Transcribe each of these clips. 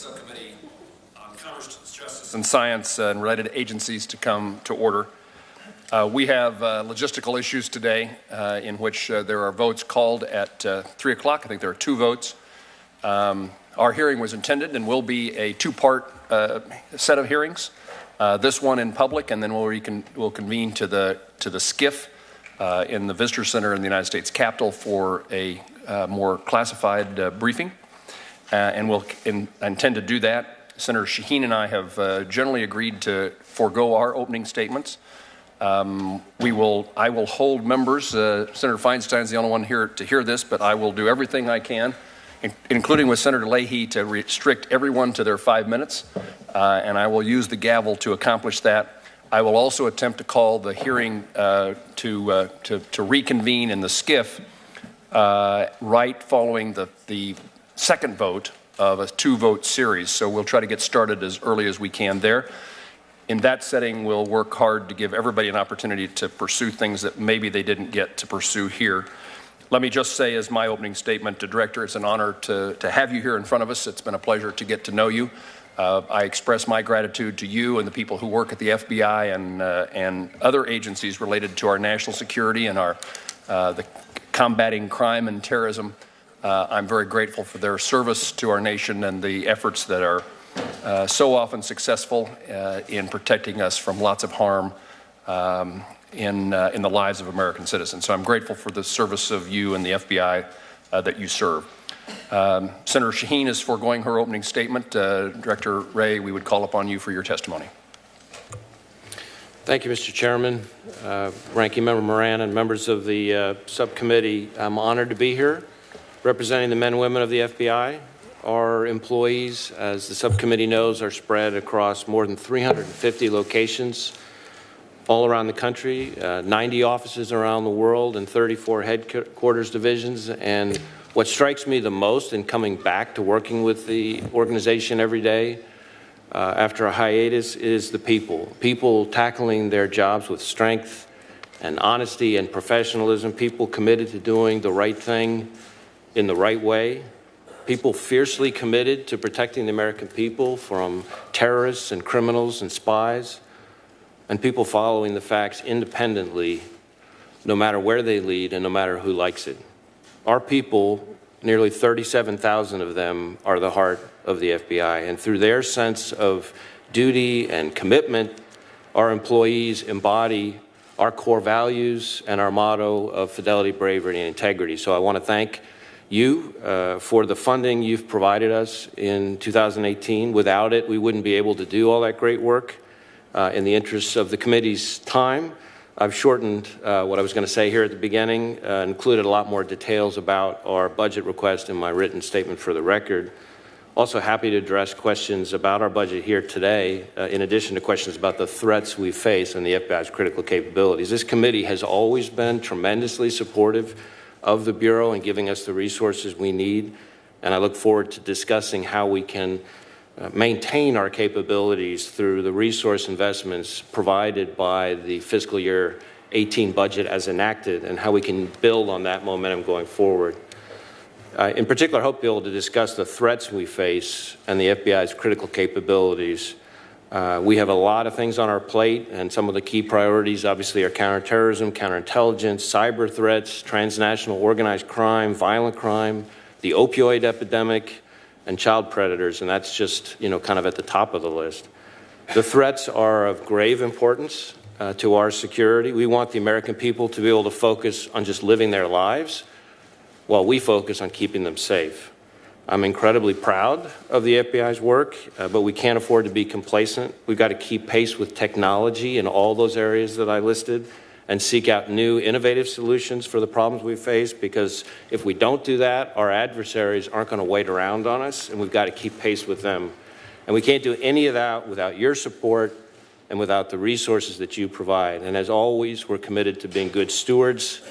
Subcommittee on Commerce, Justice, and Science and related agencies to come to order. We have logistical issues today in which there are votes called at 3 o'clock. I think there are 2 votes. Our hearing was intended and will be a 2-part set of hearings. This one in public, and then we'll convene to the SCIF in the Visitor Center in the United States Capitol for a more classified briefing. And we'll intend to do that. Senator Shaheen and I have generally agreed to forego our opening statements. I will hold members. Senator Feinstein's the only one here to hear this, but I will do everything I can, including with Senator Leahy, to restrict everyone to their 5 minutes, and I will use the gavel to accomplish that. I will also attempt to call the hearing to reconvene in the SCIF right following the second vote of a 2-vote series. So we'll try to get started as early as we can there. In that setting, we'll work hard to give everybody an opportunity to pursue things that maybe they didn't get to pursue here. Let me just say as my opening statement to Director, it's an honor to have you here in front of us. It's been a pleasure to get to know you. I express my gratitude to you and the people who work at the FBI and other agencies related to our national security and the combating crime and terrorism. I'm very grateful for their service to our nation and the efforts that are so often successful in protecting us from lots of harm in the lives of American citizens. So I'm grateful for the service of you and the FBI that you serve. Senator Shaheen is foregoing her opening statement. Director Wray, we would call upon you for your testimony. Thank you, Mr. Chairman, Ranking Member Moran, and members of the subcommittee. I'm honored to be here representing the men and women of the FBI. Our employees, as the subcommittee knows, are spread across more than 350 locations all around the country, 90 offices around the world, and 34 headquarters divisions. And what strikes me the most in coming back to working with the organization every day after a hiatus is the people. People tackling their jobs with strength and honesty and professionalism. People committed to doing the right thing in the right way. People fiercely committed to protecting the American people from terrorists and criminals and spies. And people following the facts independently, no matter where they lead and no matter who likes it. Our people, nearly 37,000 of them, are the heart of the FBI. And through their sense of duty and commitment, our employees embody our core values and our motto of fidelity, bravery, and integrity. So I want to thank you for the funding you've provided us in 2018. Without it, we wouldn't be able to do all that great work. In the interests of the committee's time, I've shortened what I was going to say here at the beginning, included a lot more details about our budget request in my written statement for the record. Also happy to address questions about our budget here today, in addition to questions about the threats we face and the FBI's critical capabilities. This committee has always been tremendously supportive of the Bureau and giving us the resources we need, and I look forward to discussing how we can maintain our capabilities through the resource investments provided by the fiscal year 18 budget as enacted and how we can build on that momentum going forward. In particular, I hope to be able to discuss the threats we face and the FBI's critical capabilities. We have a lot of things on our plate, and some of the key priorities obviously are counterterrorism, counterintelligence, cyber threats, transnational organized crime, violent crime, the opioid epidemic, and child predators, and that's just, kind of at the top of the list. The threats are of grave importance to our security. We want the American people to be able to focus on just living their lives while we focus on keeping them safe. I'm incredibly proud of the FBI's work, but we can't afford to be complacent. We've got to keep pace with technology in all those areas that I listed and seek out new innovative solutions for the problems we face, because if we don't do that, our adversaries aren't going to wait around on us, and we've got to keep pace with them. And we can't do any of that without your support and without the resources that you provide. And as always, we're committed to being good stewards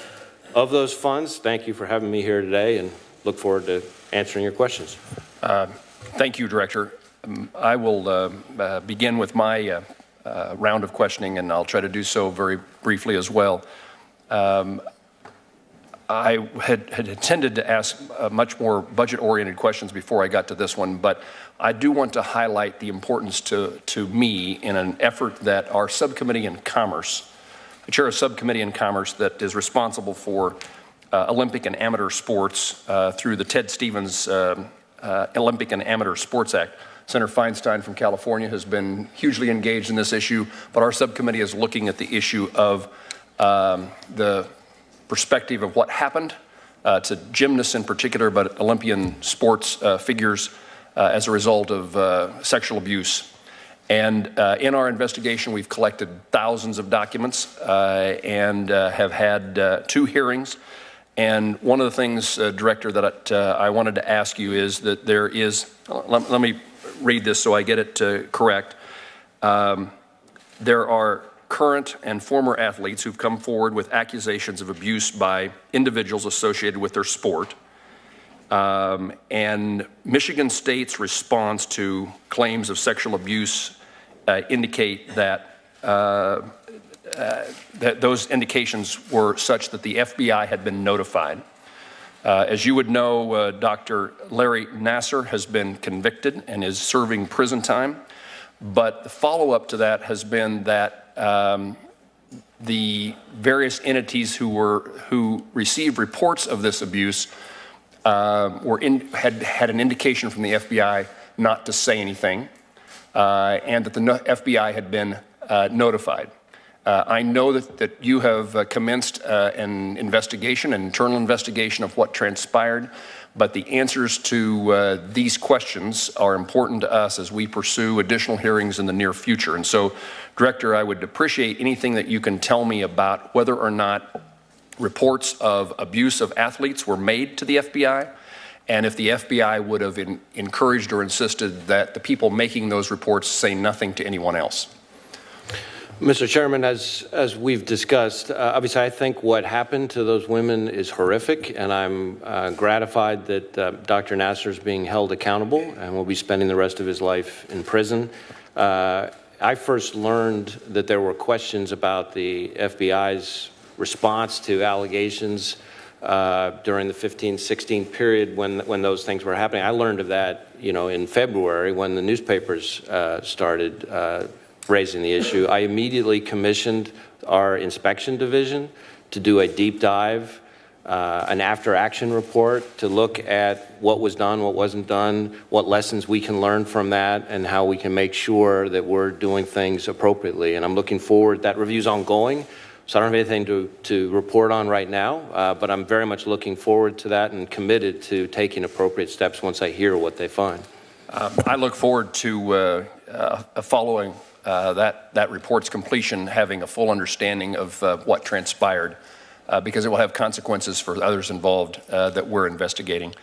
of those funds. Thank you for having me here today, and look forward to answering your questions. Thank you, Director. I will begin with my round of questioning, and I'll try to do so very briefly as well. I had intended to ask much more budget-oriented questions before I got to this one, but I do want to highlight the importance to me in an effort that our subcommittee in Commerce, I chair a subcommittee in Commerce that is responsible for Olympic and amateur sports through the Ted Stevens Olympic and Amateur Sports Act. Senator Feinstein from California has been hugely engaged in this issue, but our subcommittee is looking at the issue of the perspective of what happened to gymnasts in particular, but Olympian sports figures as a result of sexual abuse. And in our investigation, we've collected thousands of documents and have had 2 hearings. And one of the things, Director, that I wanted to ask you is that there is, let me read this so I get it correct. There are current and former athletes who've come forward with accusations of abuse by individuals associated with their sport. And Michigan State's response to claims of sexual abuse indicate that that those indications were such that the FBI had been notified. As you would know, Dr. Larry Nasser has been convicted and is serving prison time. But the follow-up to that has been that the various entities who received reports of this abuse had an indication from the FBI not to say anything, and that the FBI had been notified. I know that you have commenced an investigation, an internal investigation of what transpired, but the answers to these questions are important to us as we pursue additional hearings in the near future. And so, Director, I would appreciate anything that you can tell me about whether or not reports of abuse of athletes were made to the FBI, and if the FBI would have encouraged or insisted that the people making those reports say nothing to anyone else. Mr. Chairman, as we've discussed, obviously I think what happened to those women is horrific, and I'm gratified that Dr. Nasser is being held accountable and will be spending the rest of his life in prison. I first learned that there were questions about the FBI's response to allegations during the 15-16 period when those things were happening. I learned of that, in February when the newspapers started raising the issue. I immediately commissioned our inspection division to do a deep dive, an after-action report to look at what was done, what wasn't done, what lessons we can learn from that, and how we can make sure that we're doing things appropriately. And I'm looking forward. That review's ongoing, so I don't have anything to report on right now, but I'm very much looking forward to that and committed to taking appropriate steps once I hear what they find. I look forward to following that report's completion, having a full understanding of what transpired, because it will have consequences for others involved that we're investigating.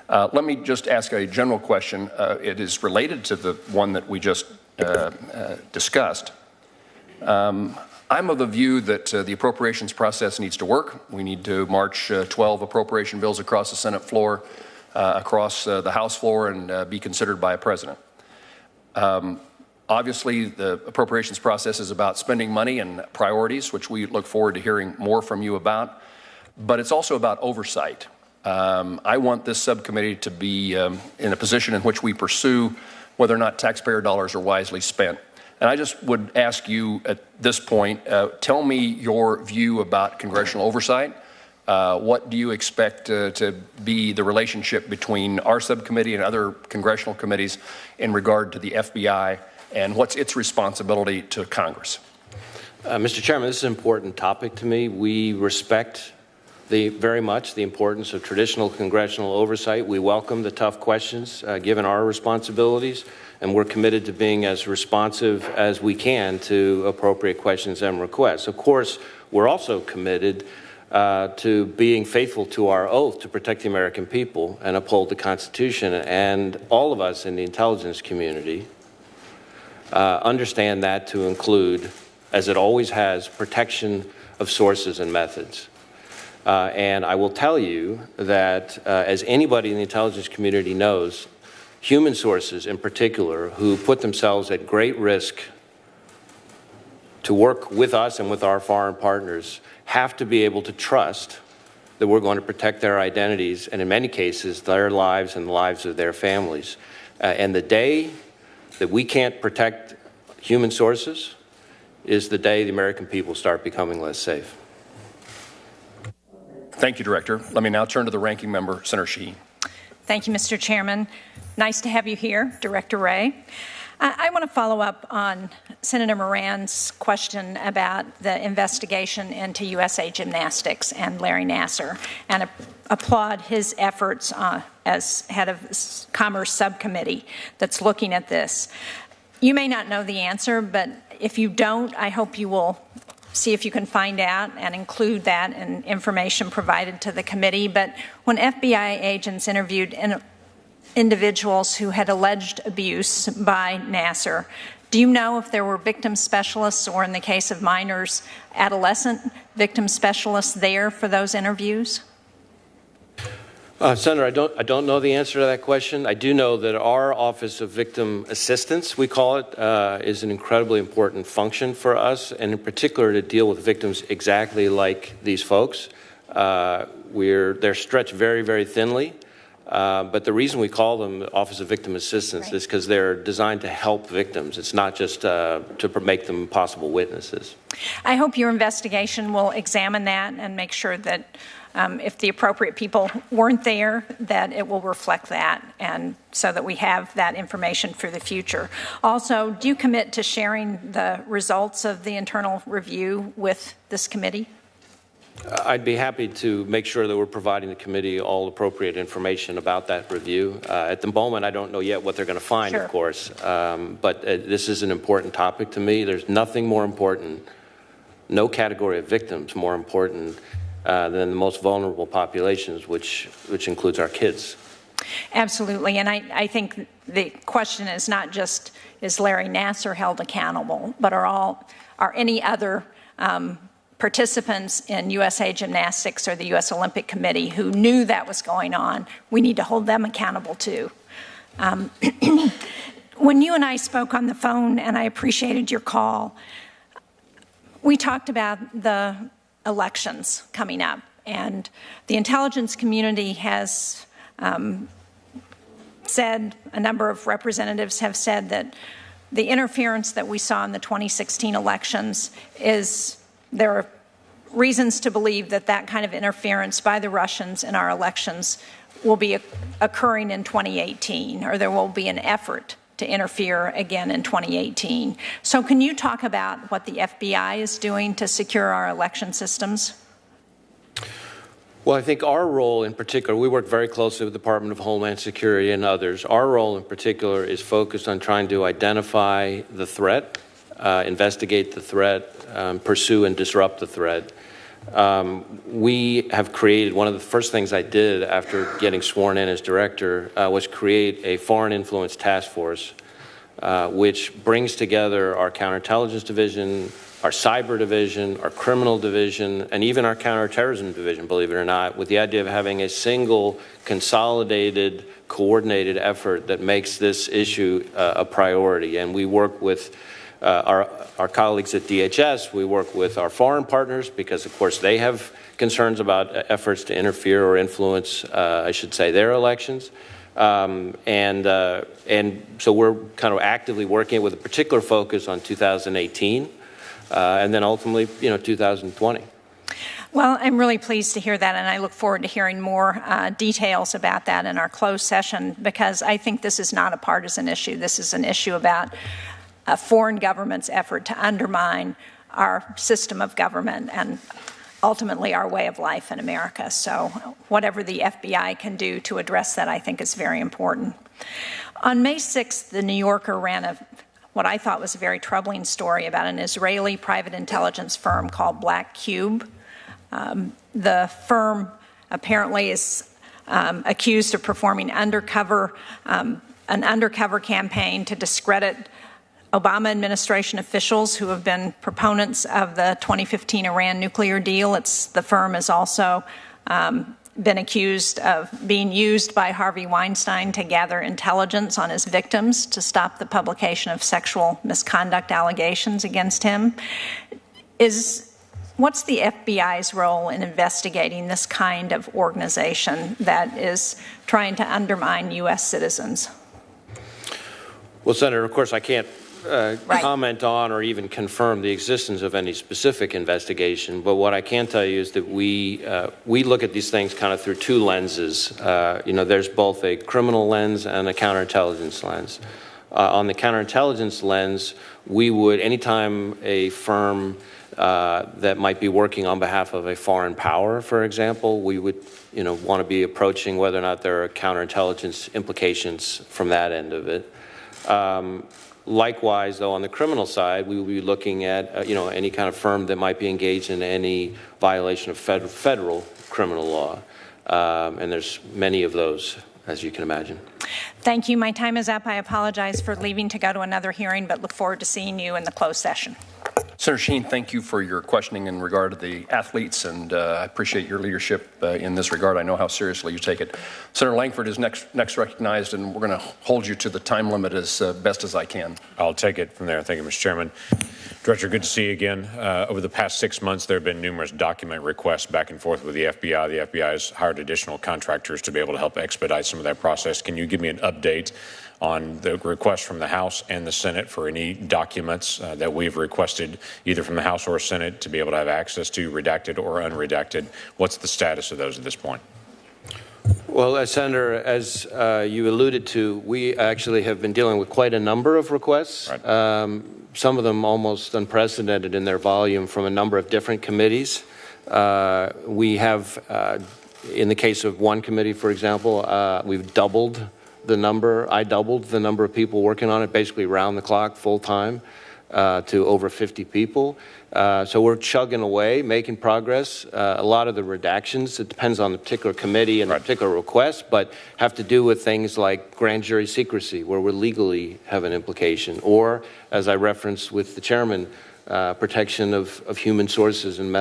Let me just ask a general question. It is related to the one that we just discussed. I'm of the view that the appropriations process needs to work. We need to march 12 appropriation bills across the Senate floor, across the House floor, and be considered by a president. Obviously, the appropriations process is about spending money and priorities, which we look forward to hearing more from you about, but it's also about oversight. I want this subcommittee to be in a position in which we pursue whether or not taxpayer dollars are wisely spent. And I just would ask you at this point, tell me your view about congressional oversight. What do you expect to be the relationship between our subcommittee and other congressional committees in regard to the FBI? And what's its responsibility to Congress? Mr. Chairman, this is an important topic to me. We respect very much the importance of traditional congressional oversight. We welcome the tough questions given our responsibilities, and we're committed to being as responsive as we can to appropriate questions and requests. Of course, we're also committed to being faithful to our oath to protect the American people and uphold the Constitution, and all of us in the intelligence community understand that to include, as it always has, protection of sources and methods. And I will tell you that, as anybody in the intelligence community knows, human sources in particular, who put themselves at great risk to work with us and with our foreign partners, have to be able to trust that we're going to protect their identities and, in many cases, their lives and the lives of their families. And the day that we can't protect human sources is the day the American people start becoming less safe. Thank you, Director. Let me now turn to the ranking member, Senator Shaheen. Thank you, Mr. Chairman. Nice to have you here, Director Wray. I want to follow up on Senator Moran's question about the investigation into USA Gymnastics and Larry Nassar, and applaud his efforts as head of the Commerce Subcommittee that's looking at this. You may not know the answer, but if you don't, I hope you will see if you can find out and include that in information provided to the committee. But when FBI agents interviewed individuals who had alleged abuse by Nassar, do you know if there were victim specialists, or in the case of minors, adolescent victim specialists there for those interviews? Senator, I don't know the answer to that question. I do know that our Office of Victim Assistance, we call it, is an incredibly important function for us, and in particular to deal with victims exactly like these folks. They're stretched very, very thinly, but the reason we call them the Office of Victim Assistance is because they're designed to help victims. It's not just to make them possible witnesses. I hope your investigation will examine that and make sure that if the appropriate people weren't there, that it will reflect that, and so that we have that information for the future. Also, do you commit to sharing the results of the internal review with this committee? I'd be happy to make sure that we're providing the committee all appropriate information about that review. At the moment, I don't know yet what they're going to find, Sure. Of course, but this is an important topic to me. There's nothing more important, no category of victims more important than the most vulnerable populations, which includes our kids. Absolutely, and I think the question is not just is Larry Nassar held accountable, but are any other participants in USA Gymnastics or the U.S. Olympic Committee who knew that was going on, we need to hold them accountable too. When you and I spoke on the phone, and I appreciated your call, we talked about the elections coming up, and the intelligence community has said, a number of representatives have said that the interference that we saw in the 2016 elections there are reasons to believe that that kind of interference by the Russians in our elections will be occurring in 2018, or there will be an effort to interfere again in 2018. So can you talk about what the FBI is doing to secure our election systems? Well, I think our role in particular, we work very closely with the Department of Homeland Security and others. Our role in particular is focused on trying to identify the threat, investigate the threat, pursue and disrupt the threat. We have created, one of the first things I did after getting sworn in as director was create a foreign influence task force, which brings together our counterintelligence division, our cyber division, our criminal division, and even our counterterrorism division, believe it or not, with the idea of having a single, consolidated, coordinated effort that makes this issue a priority. And we work with our colleagues at DHS, we work with our foreign partners because, of course, they have concerns about efforts to interfere or influence, I should say, their elections. And so we're kind of actively working with a particular focus on 2018 and then ultimately, 2020. Well, I'm really pleased to hear that, and I look forward to hearing more details about that in our closed session, because I think this is not a partisan issue. This is an issue about a foreign government's effort to undermine our system of government and ultimately our way of life in America. So whatever the FBI can do to address that, I think is very important. On May 6th, the New Yorker ran what I thought was a very troubling story about an Israeli private intelligence firm called Black Cube. The firm apparently is accused of performing an undercover campaign to discredit Obama administration officials who have been proponents of the 2015 Iran nuclear deal. The firm has also been accused of being used by Harvey Weinstein to gather intelligence on his victims to stop the publication of sexual misconduct allegations against him. What's the FBI's role in investigating this kind of organization that is trying to undermine U.S. citizens? Well, Senator, of course, I can't Right. comment on or even confirm the existence of any specific investigation, but what I can tell you is that we look at these things kind of through two lenses. There's both a criminal lens and a counterintelligence lens. On the counterintelligence lens, we would, anytime a firm that might be working on behalf of a foreign power, for example, we would want to be approaching whether or not there are counterintelligence implications from that end of it. Likewise, though, on the criminal side, we will be looking at any kind of firm that might be engaged in any violation of federal criminal law, and there's many of those, as you can imagine. Thank you. My time is up. I apologize for leaving to go to another hearing, but look forward to seeing you in the closed session. Senator Sheen, thank you for your questioning in regard to the athletes, and I appreciate your leadership in this regard. I know how seriously you take it. Senator Langford is next recognized, and we're going to hold you to the time limit as best as I can. I'll take it from there. Thank you, Mr. Chairman. Director, good to see you again. Over the past 6 months, there have been numerous document requests back and forth with the FBI. The FBI has hired additional contractors to be able to help expedite some of that process. Can you give me an update on the request from the House and the Senate for any documents that we've requested either from the House or Senate to be able to have access to, redacted or unredacted? What's the status of those at this point? Well, Senator, as you alluded to, we actually have been dealing with quite a number of requests, right. Some of them almost unprecedented in their volume from a number of different committees. We have, in the case of one committee, for example, we've doubled the number. I doubled the number of people working on it, basically round the clock, full time, to over 50 people. So we're chugging away, making progress. A lot of the redactions, it depends on the particular committee and the particular request, but have to do with things like grand jury secrecy, where we legally have an implication, or, as I referenced with the chairman, protection of human sources and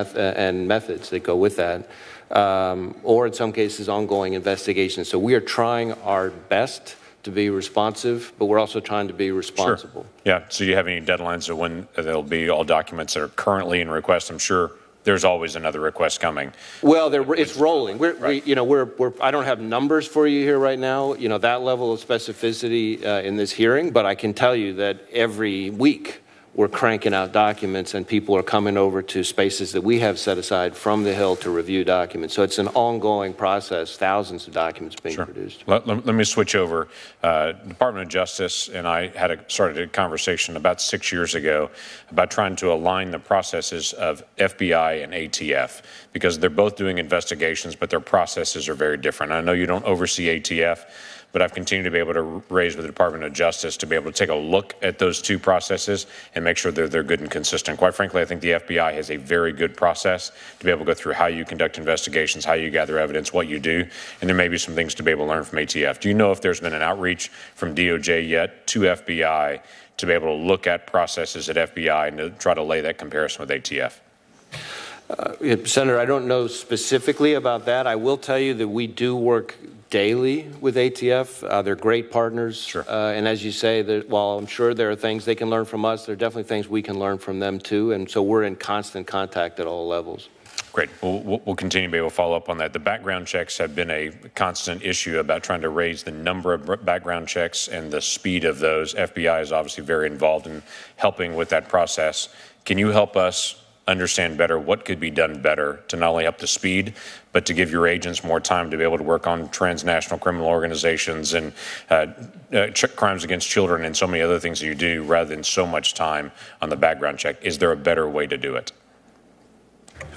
methods that go with that. Or in some cases, ongoing investigations. So we are trying our best to be responsive, but we're also trying to be responsible. Sure. Yeah. So do you have any deadlines of when there'll be all documents that are currently in request? I'm sure there's always another request coming. Well, it's rolling. I don't have numbers for you here right now, that level of specificity in this hearing, but I can tell you that every week we're cranking out documents and people are coming over to spaces that we have set aside from the Hill to review documents. So it's an ongoing process, thousands of documents being produced. Let me switch over. Department of Justice and I started a conversation about 6 years ago about trying to align the processes of FBI and ATF, because they're both doing investigations, but their processes are very different. I know you don't oversee ATF, but I've continued to be able to raise with the Department of Justice to be able to take a look at those two processes and make sure that they're good and consistent. Quite frankly, I think the FBI has a very good process to be able to go through how you conduct investigations, how you gather evidence, what you do, and there may be some things to be able to learn from ATF. Do you know if there's been an outreach from DOJ yet to FBI to be able to look at processes at FBI and to try to lay that comparison with ATF? Senator, I don't know specifically about that. I will tell you that we do work daily with ATF. They're great partners. Sure. And as you say, while I'm sure there are things they can learn from us, there are definitely things we can learn from them too. And so we're in constant contact at all levels. Great. We'll continue to be able to follow up on that. The background checks have been a constant issue about trying to raise the number of background checks and the speed of those. FBI is obviously very involved in helping with that process. Can you help us understand better what could be done better to not only up the speed, but to give your agents more time to be able to work on transnational criminal organizations and crimes against children and so many other things that you do, rather than so much time on the background check? Is there a better way to do it?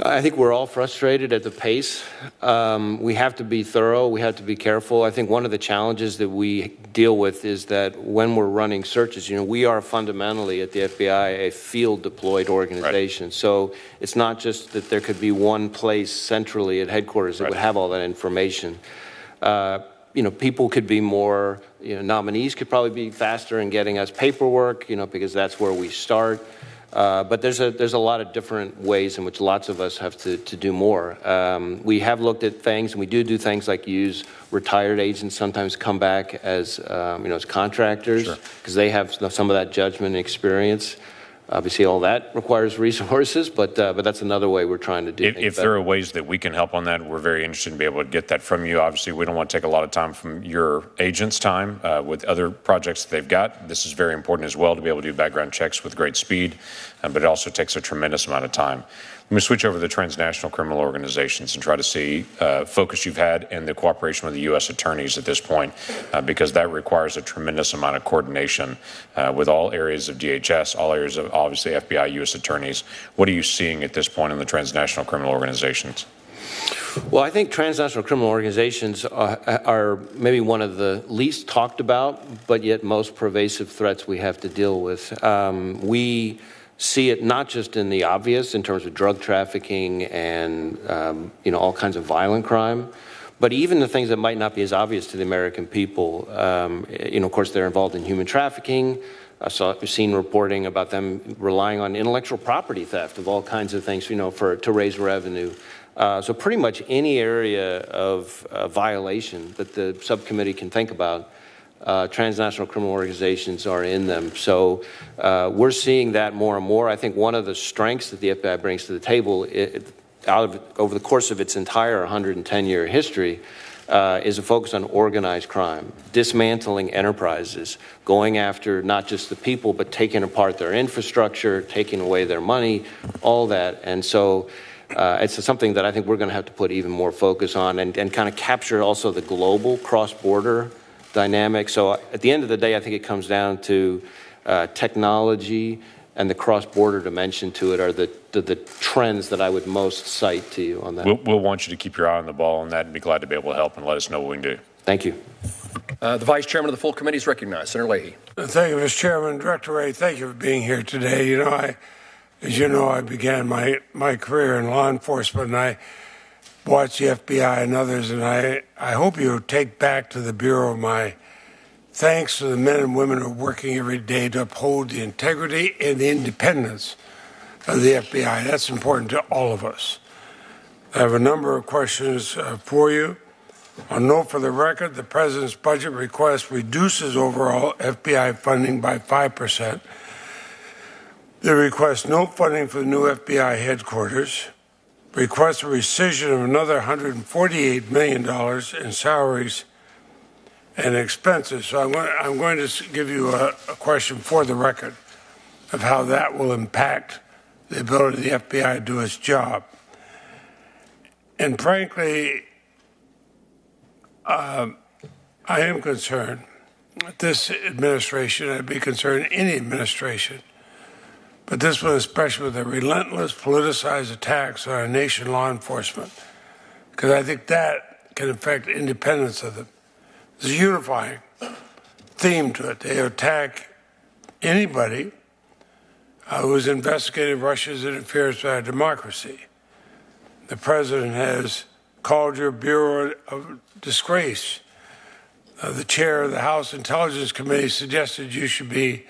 I think we're all frustrated at the pace. We have to be thorough. We have to be careful. I think one of the challenges that we deal with is that when we're running searches, we are fundamentally at the FBI a field-deployed organization. Right. So it's not just that there could be one place centrally at headquarters that would have all that information. People could be more, nominees could probably be faster in getting us paperwork, because that's where we start. But there's a lot of different ways in which lots of us have to do more. We have looked at things, and we do things like use retired agents sometimes come back as as contractors, because they have some of that judgment and experience. Obviously, all that requires resources, but that's another way we're trying to do things If better. there are ways that we can help on that, we're very interested in being able to get that from you. Obviously, we don't want to take a lot of time from your agents' time with other projects that they've got. This is very important as well to be able to do background checks with great speed, but it also takes a tremendous amount of time. Let me switch over to the transnational criminal organizations and try to see focus you've had in the cooperation with the U.S. attorneys at this point, because that requires a tremendous amount of coordination with all areas of DHS, all areas of obviously FBI, U.S. attorneys. What are you seeing at this point in the transnational criminal organizations? Well, I think transnational criminal organizations are maybe one of the least talked about, but yet most pervasive threats we have to deal with. We see it not just in the obvious in terms of drug trafficking and all kinds of violent crime, but even the things that might not be as obvious to the American people. Of course, they're involved in human trafficking. I've seen reporting about them relying on intellectual property theft of all kinds of things, to raise revenue. So pretty much any area of violation that the subcommittee can think about, transnational criminal organizations are in them. So we're seeing that more and more. I think one of the strengths that the FBI brings to the table over the course of its entire 110-year history is a focus on organized crime, dismantling enterprises, going after not just the people, but taking apart their infrastructure, taking away their money, all that. And so it's something that I think we're going to have to put even more focus on and kind of capture also the global cross-border dynamic. So at the end of the day, I think it comes down to technology and the cross-border dimension to it are the trends that I would most cite to you on that. We'll want you to keep your eye on the ball on that and be glad to be able to help and let us know what we can do. Thank you. The Vice Chairman of the full committee is recognized. Senator Leahy. Thank you, Mr. Chairman. Director Wray, thank you for being here today. As you know, I began my career in law enforcement, and I watched the FBI and others, and I hope you take back to the Bureau my thanks to the men and women who are working every day to uphold the integrity and the independence of the FBI. That's important to all of us. I have a number of questions for you. I'll note for the record the President's budget request reduces overall FBI funding by 5%. They request no funding for the new FBI headquarters, request a rescission of another $148 million in salaries and expenses. So I'm going to give you a question for the record of how that will impact the ability of the FBI to do its job. And frankly, I am concerned that this administration, I'd be concerned any administration, but this one especially, with the relentless politicized attacks on our nation law enforcement, because I think that can affect independence of them. There's a unifying theme to it. They attack anybody who is investigating Russia's interference with our democracy. The President has called your Bureau of disgrace. The chair of the House Intelligence Committee suggested you should be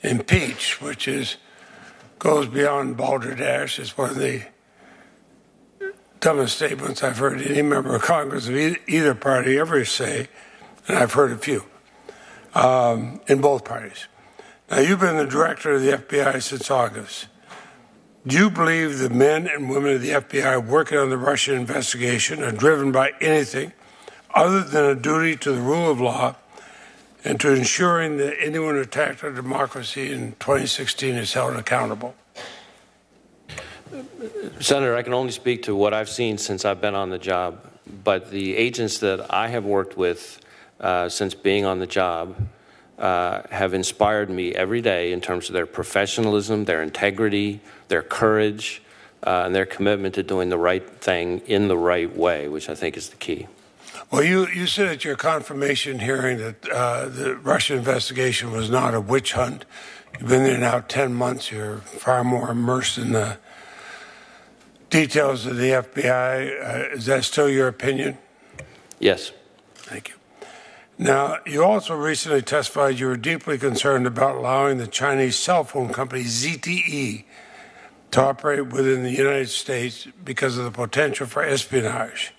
impeached, which goes beyond balderdash. It's one of the dumbest statements I've heard any member of Congress of either party ever say, and I've heard a few in both parties. Now, you've been the director of the FBI since August. Do you believe the men and women of the FBI working on the Russian investigation are driven by anything other than a duty to the rule of law and to ensuring that anyone who attacked our democracy in 2016 is held accountable? Senator, I can only speak to what I've seen since I've been on the job, but the agents that I have worked with since being on the job have inspired me every day in terms of their professionalism, their integrity, their courage, and their commitment to doing the right thing in the right way, which I think is the key. Well, you said at your confirmation hearing that the Russian investigation was not a witch hunt. You've been there now 10 months. You're far more immersed in the details of the FBI. Is that still your opinion? Yes. Thank you. Now, you also recently testified you were deeply concerned about allowing the Chinese cell phone company ZTE to operate within the United States because of the potential for espionage.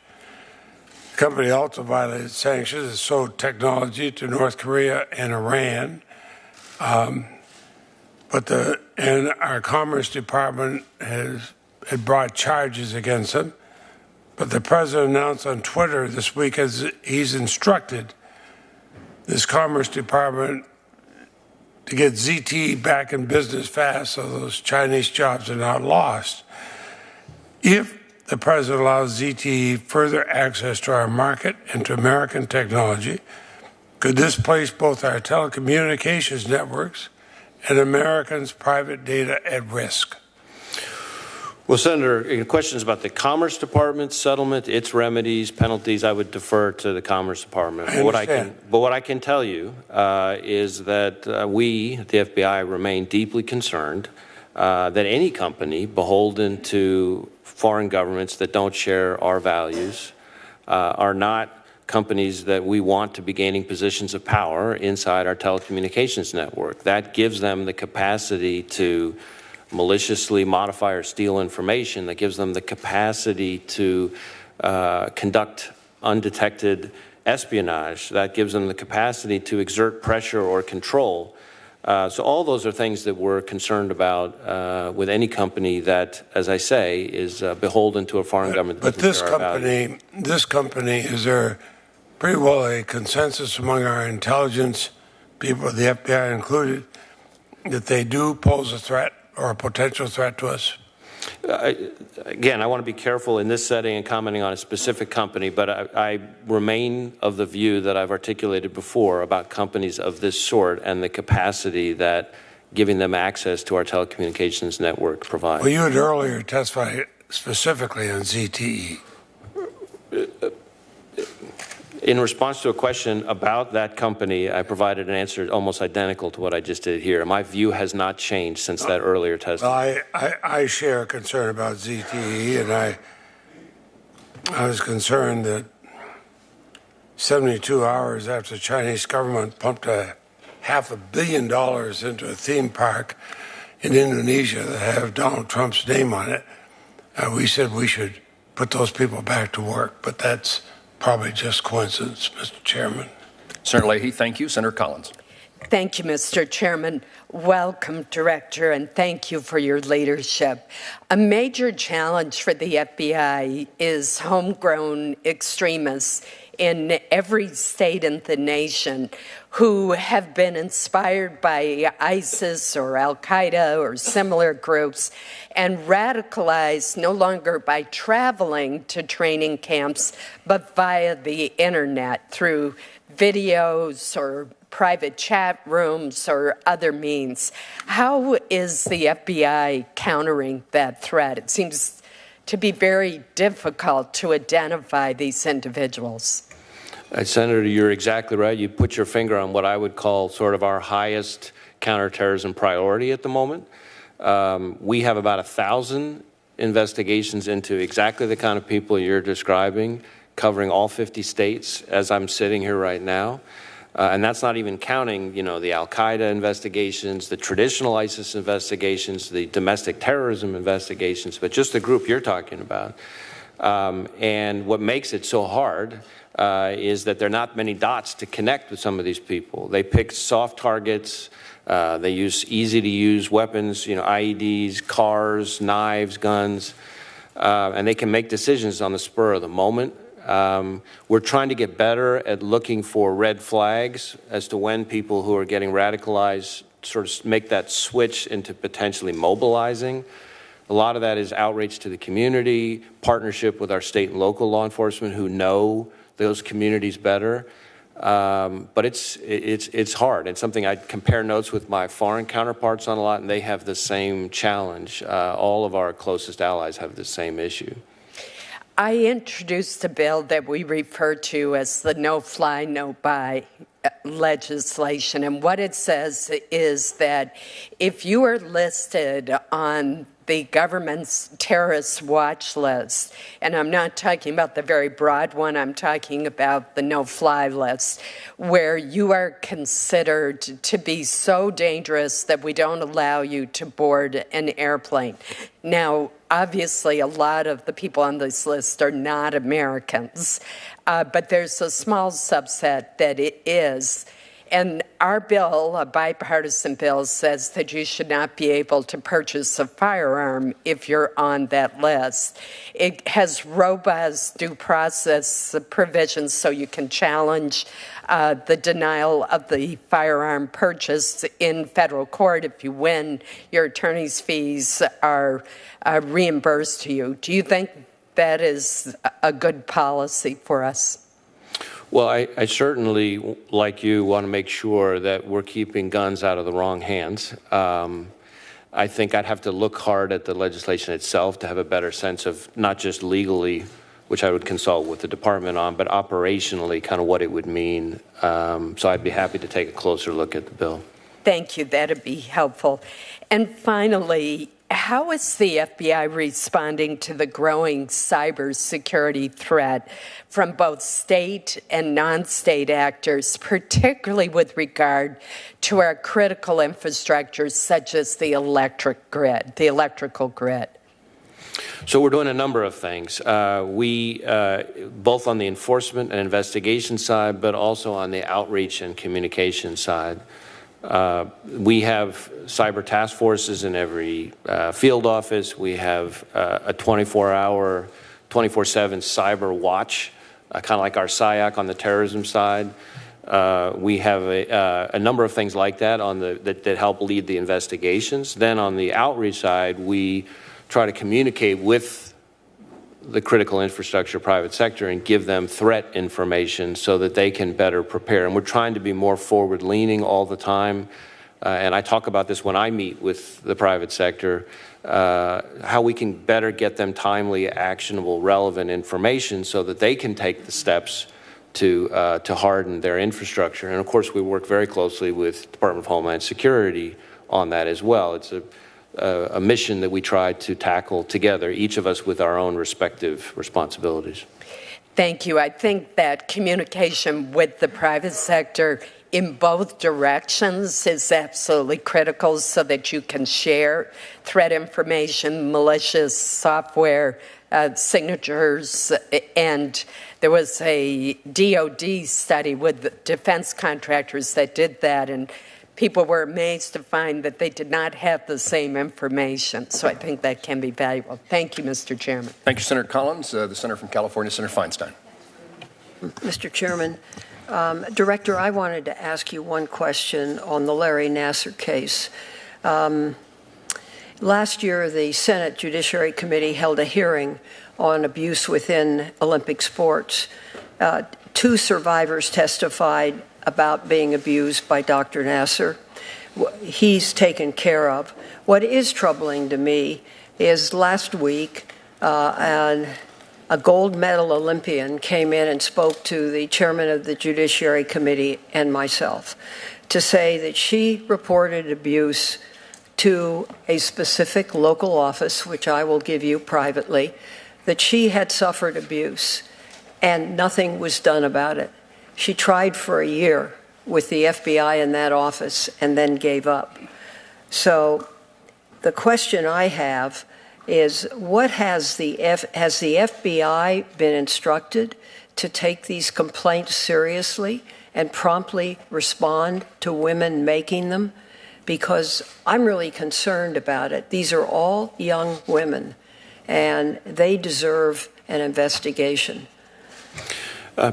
The company also violated sanctions and sold technology to North Korea and Iran. and our Commerce Department had brought charges against them. But the president announced on Twitter this week as he's instructed this Commerce Department to get ZTE back in business fast so those Chinese jobs are not lost. If the president allows ZTE further access to our market and to American technology, could this place both our telecommunications networks and Americans' private data at risk? Well, Senator, in questions about the Commerce Department settlement, its remedies, penalties, I would defer to the Commerce Department. But what I can tell you is that we, the FBI, remain deeply concerned that any company beholden to foreign governments that don't share our values are not companies that we want to be gaining positions of power inside our telecommunications network. That gives them the capacity to maliciously modify or steal information, that gives them the capacity to conduct undetected espionage, that gives them the capacity to exert pressure or control. So all those are things that we're concerned about with any company that, as I say, is beholden to a foreign government. But this company, is there pretty well a consensus among our intelligence people, the FBI included, that they do pose a threat or a potential threat to us? Again, I want to be careful in this setting and commenting on a specific company, but I remain of the view that I've articulated before about companies of this sort and the capacity that giving them access to our telecommunications network provides. Well, you had earlier testified specifically on ZTE. In response to a question about that company, I provided an answer almost identical to what I just did here. My view has not changed since that earlier testimony. Well, I share a concern about ZTE, and I was concerned that 72 hours after the Chinese government pumped $500 million into a theme park in Indonesia that have Donald Trump's name on it, we said we should put those people back to work. But that's probably just coincidence, Mr. Chairman. Senator Leahy, thank you. Senator Collins. Thank you, Mr. Chairman. Welcome, Director, and thank you for your leadership. A major challenge for the FBI is homegrown extremists in every state in the nation who have been inspired by ISIS or Al-Qaeda or similar groups and radicalized no longer by traveling to training camps, but via the internet through videos or private chat rooms or other means. How is the FBI countering that threat? It seems to be very difficult to identify these individuals. Senator, you're exactly right. You put your finger on what I would call sort of our highest counterterrorism priority at the moment. We have about 1,000 investigations into exactly the kind of people you're describing, covering all 50 states as I'm sitting here right now. And that's not even counting, the Al-Qaeda investigations, the traditional ISIS investigations, the domestic terrorism investigations, but just the group you're talking about. And what makes it so hard is that there are not many dots to connect with some of these people. They pick soft targets. They use easy-to-use weapons, IEDs, cars, knives, guns, and they can make decisions on the spur of the moment. We're trying to get better at looking for red flags as to when people who are getting radicalized sort of make that switch into potentially mobilizing. A lot of that is outreach to the community, partnership with our state and local law enforcement who know those communities better. But it's hard. It's something I compare notes with my foreign counterparts on a lot, and they have the same challenge. All of our closest allies have the same issue. I introduced a bill that we refer to as the no-fly, no-buy legislation. And what it says is that if you are listed on the government's terrorist watch list, and I'm not talking about the very broad one, I'm talking about the no-fly list, where you are considered to be so dangerous that we don't allow you to board an airplane. Now, obviously, a lot of the people on this list are not Americans, but there's a small subset that it is. And our bill, a bipartisan bill, says that you should not be able to purchase a firearm if you're on that list. It has robust due process provisions so you can challenge the denial of the firearm purchase in federal court. If you win, your attorney's fees are reimbursed to you. Do you think that is a good policy for us? Well, I certainly, like you, want to make sure that we're keeping guns out of the wrong hands. I think I'd have to look hard at the legislation itself to have a better sense of not just legally, which I would consult with the department on, but operationally kind of what it would mean. So I'd be happy to take a closer look at the bill. Thank you. That'd be helpful. And finally, how is the FBI responding to the growing cybersecurity threat from both state and non-state actors, particularly with regard to our critical infrastructures such as the electrical grid? So we're doing a number of things. We, both on the enforcement and investigation side, but also on the outreach and communication side. We have cyber task forces in every field office. We have a 24-hour, 24/7 cyber watch, kind of like our SIAC on the terrorism side. We have a number of things like that that help lead the investigations. Then on the outreach side, we try to communicate with the critical infrastructure private sector and give them threat information so that they can better prepare. And we're trying to be more forward-leaning all the time. And I talk about this when I meet with the private sector, how we can better get them timely, actionable, relevant information so that they can take the steps to harden their infrastructure. And of course, we work very closely with Department of Homeland Security on that as well. It's a mission that we try to tackle together, each of us with our own respective responsibilities. Thank you. I think that communication with the private sector in both directions is absolutely critical so that you can share threat information, malicious software, signatures, and there was a DOD study with defense contractors that did that, and people were amazed to find that they did not have the same information. So I think that can be valuable. Thank you, Mr. Chairman. Thank you, Senator Collins. The senator from California, Senator Feinstein. Mr. Chairman, Director, I wanted to ask you one question on the Larry Nassar case. Last year, the Senate Judiciary Committee held a hearing on abuse within Olympic sports. 2 survivors testified about being abused by Dr. Nassar. He's taken care of. What is troubling to me is last week, a gold medal Olympian came in and spoke to the chairman of the Judiciary Committee and myself to say that she reported abuse to a specific local office, which I will give you privately, that she had suffered abuse and nothing was done about it. She tried for a year with the FBI in that office and then gave up. So the question I have is, what has the FBI been instructed to take these complaints seriously and promptly respond to women making them? Because I'm really concerned about it. These are all young women, and they deserve an investigation.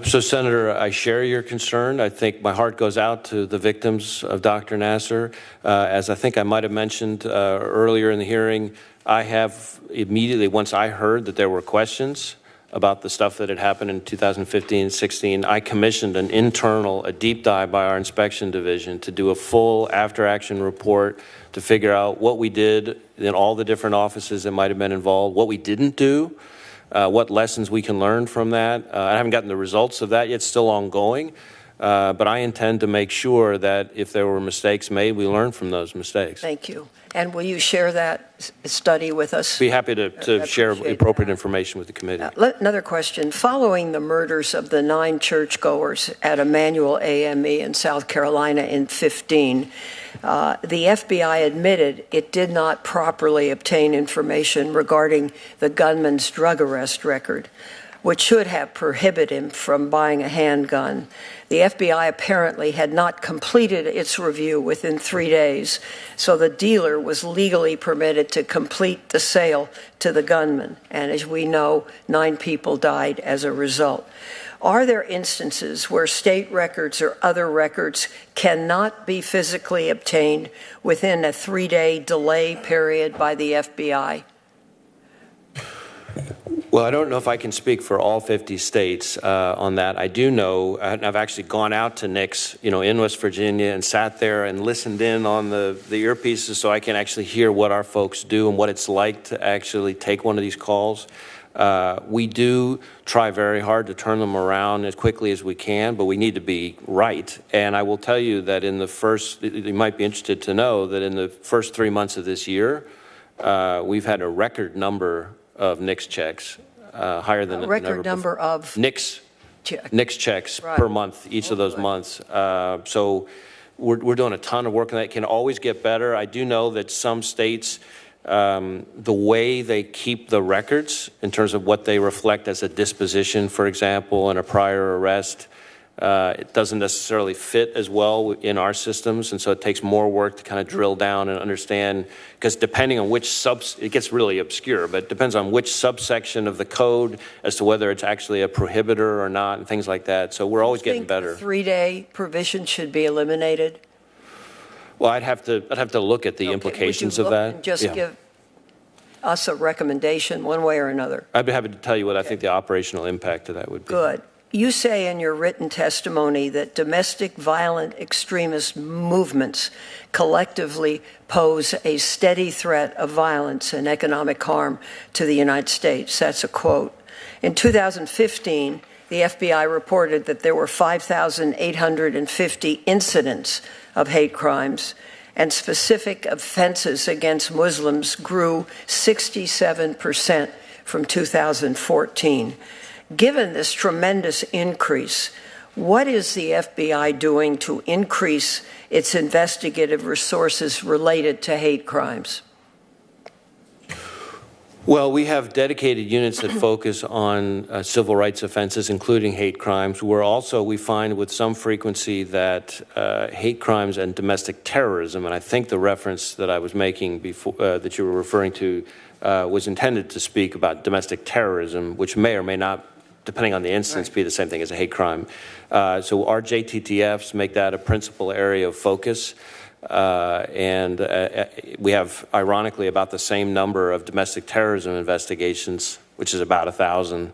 So, Senator, I share your concern. I think my heart goes out to the victims of Dr. Nassar. As I think I might have mentioned earlier in the hearing, I have immediately, once I heard that there were questions about the stuff that had happened in 2015 and 16, I commissioned a deep dive by our inspection division to do a full after-action report to figure out what we did in all the different offices that might have been involved, what we didn't do, what lessons we can learn from that. I haven't gotten the results of that yet, it's still ongoing, but I intend to make sure that if there were mistakes made, we learn from those mistakes. Thank you. And will you share that study with us? Be happy to share appropriate information with the committee. Another question. Following the murders of the 9 churchgoers at Emmanuel AME in South Carolina in 2015, the FBI admitted it did not properly obtain information regarding the gunman's drug arrest record. which should have prohibited him from buying a handgun. The FBI apparently had not completed its review within 3 days, so the dealer was legally permitted to complete the sale to the gunman. And as we know, 9 people died as a result. Are there instances where state records or other records cannot be physically obtained within a 3-day delay period by the FBI? Well, I don't know if I can speak for all 50 states on that. I do know, I've actually gone out to NICS, in West Virginia and sat there and listened in on the earpieces so I can actually hear what our folks do and what it's like to actually take one of these calls. We do try very hard to turn them around as quickly as we can, but we need to be right. And I will tell you that you might be interested to know that in the first 3 months of this year, we've had a record number of NICS checks, higher than a record number of NICS checks per month, each of those months. So we're doing a ton of work on that. It can always get better. I do know that some states, the way they keep the records in terms of what they reflect as a disposition, for example, and a prior arrest, it doesn't necessarily fit as well in our systems, and so it takes more work to kind of drill down and understand, because depending on which it gets really obscure, but it depends on which subsection of the code as to whether it's actually a prohibitor or not and things like that. So we're always getting better. The 3-day provision should be eliminated? Well, I'd have to look at the implications of that. And just give us a recommendation one way or another. I'd be happy to tell you what I think the operational impact of that would be. Good. You say in your written testimony that domestic violent extremist movements collectively pose a steady threat of violence and economic harm to the United States. That's a quote. In 2015, the FBI reported that there were 5,850 incidents of hate crimes, and specific offenses against Muslims grew 67% from 2014. Given this tremendous increase, what is the FBI doing to increase its investigative resources related to hate crimes? Well, we have dedicated units that focus on civil rights offenses, including hate crimes. We find with some frequency that hate crimes and domestic terrorism, and I think the reference that I was making before, that you were referring to, was intended to speak about domestic terrorism, which may or may not, depending on the instance, be the same thing as a hate crime. So our JTTFs make that a principal area of focus. We have, ironically, about the same number of domestic terrorism investigations, which is about 1,000,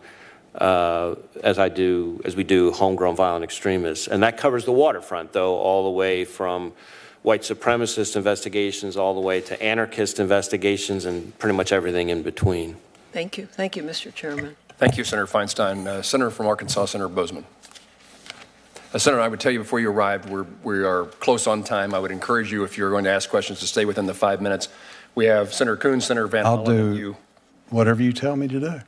as we do homegrown violent extremists. And that covers the waterfront, though, all the way from white supremacist investigations all the way to anarchist investigations and pretty much everything in between. Thank you. Thank you, Mr. Chairman. Thank you, Senator Feinstein. Senator from Arkansas, Senator Bozeman. Senator, I would tell you before you arrived, we are close on time. I would encourage you, if you're going to ask questions, to stay within the 5 minutes. We have Senator Coons, Senator Van Hollen, I'll do whatever you tell me to do.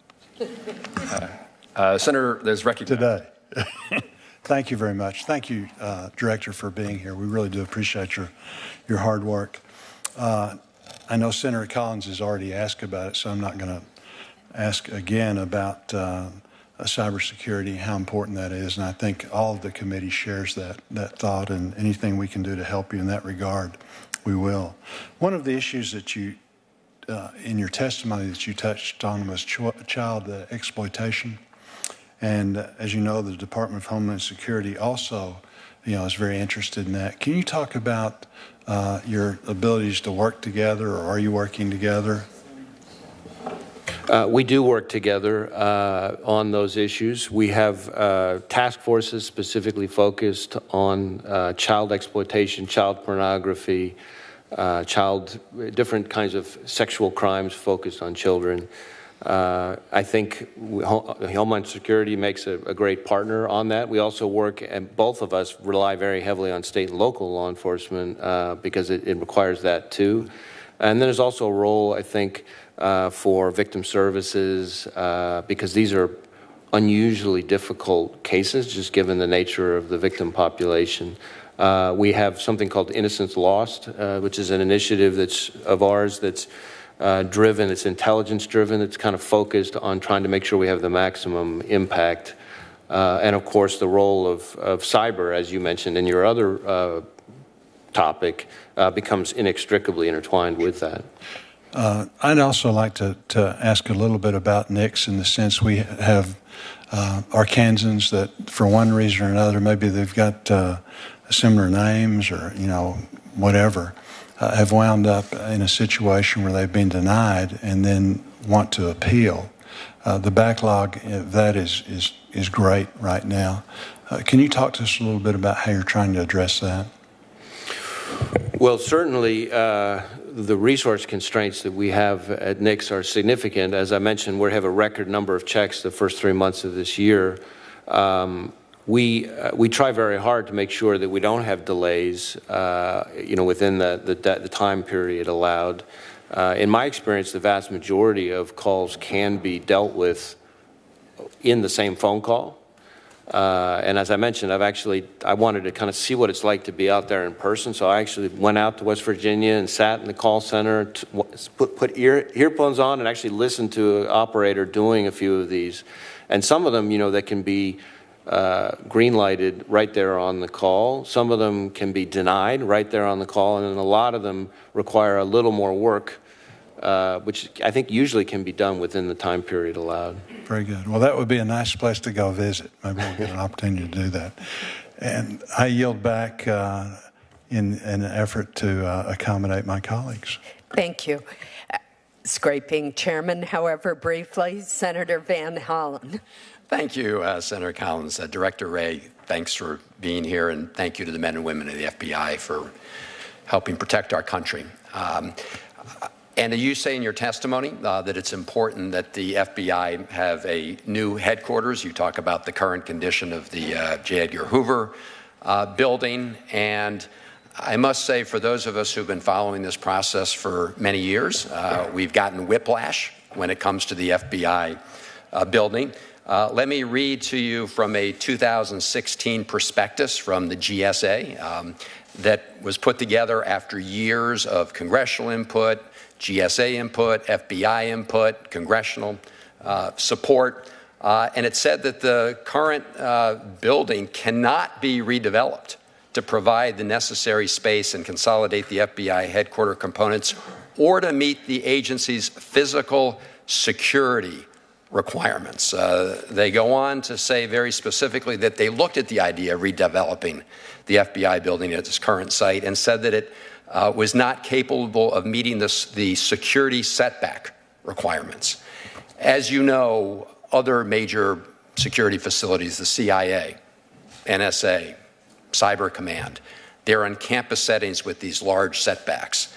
Senator, there's recognized. Today. Thank you very much. Thank you, Director, for being here. We really do appreciate your hard work. I know Senator Collins has already asked about it, so I'm not going to ask again about cybersecurity, how important that is, and I think all of the committee shares that thought, and anything we can do to help you in that regard, we will. One of the issues that you, in your testimony that you touched on was child exploitation, and as you know, the Department of Homeland Security also, is very interested in that. Can you talk about your abilities to work together, or are you working together? We do work together on those issues. We have task forces specifically focused on child exploitation, child pornography, different kinds of sexual crimes focused on children. I think Homeland Security makes a great partner on that. We also work, and both of us rely very heavily on state and local law enforcement because it requires that too. And then there's also a role, I think, for victim services, because these are unusually difficult cases, just given the nature of the victim population. We have something called Innocence Lost, which is an initiative of ours that's driven, it's intelligence driven, it's kind of focused on trying to make sure we have the maximum impact. And of course, the role of cyber, as you mentioned in your other topic, becomes inextricably intertwined with that. I'd also like to ask a little bit about NICS in the sense we have Arkansans that, for one reason or another, maybe they've got similar names or, you know, whatever, have wound up in a situation where they've been denied and then want to appeal. The backlog of that is great right now. Can you talk to us a little bit about how you're trying to address that? Well, certainly the resource constraints that we have at NICS are significant. As I mentioned, we have a record number of checks the first 3 months of this year. We try very hard to make sure that we don't have delays, you know, within the time period allowed. In my experience, the vast majority of calls can be dealt with in the same phone call. And as I mentioned, I wanted to kind of see what it's like to be out there in person. So I actually went out to West Virginia and sat in the call center, put earphones on and actually listened to an operator doing a few of these. And some of them, you know, that can be green lighted right there on the call. Some of them can be denied right there on the call. And then a lot of them require a little more work, which I think usually can be done within the time period allowed. Very good. Well, that would be a nice place to go visit. Maybe we'll get an opportunity to do that. And I yield back in an effort to accommodate my colleagues. Thank you. Scraping Chairman, however briefly, Senator Van Hollen. Thank you, Senator Collins. Director Wray, thanks for being here, and thank you to the men and women of the FBI for helping protect our country. And you say in your testimony that it's important that the FBI have a new headquarters. You talk about the current condition of the J. Edgar Hoover building. And I must say, for those of us who've been following this process for many years, we've gotten whiplash when it comes to the FBI building. Let me read to you from a 2016 prospectus from the GSA that was put together after years of congressional input, GSA input, FBI input, congressional support, and it said that the current building cannot be redeveloped to provide the necessary space and consolidate the FBI headquarters components or to meet the agency's physical security requirements. They go on to say very specifically that they looked at the idea of redeveloping the FBI building at its current site and said that it was not capable of meeting the security setback requirements. As you know, other major security facilities, the CIA, NSA, Cyber Command, they're in campus settings with these large setbacks.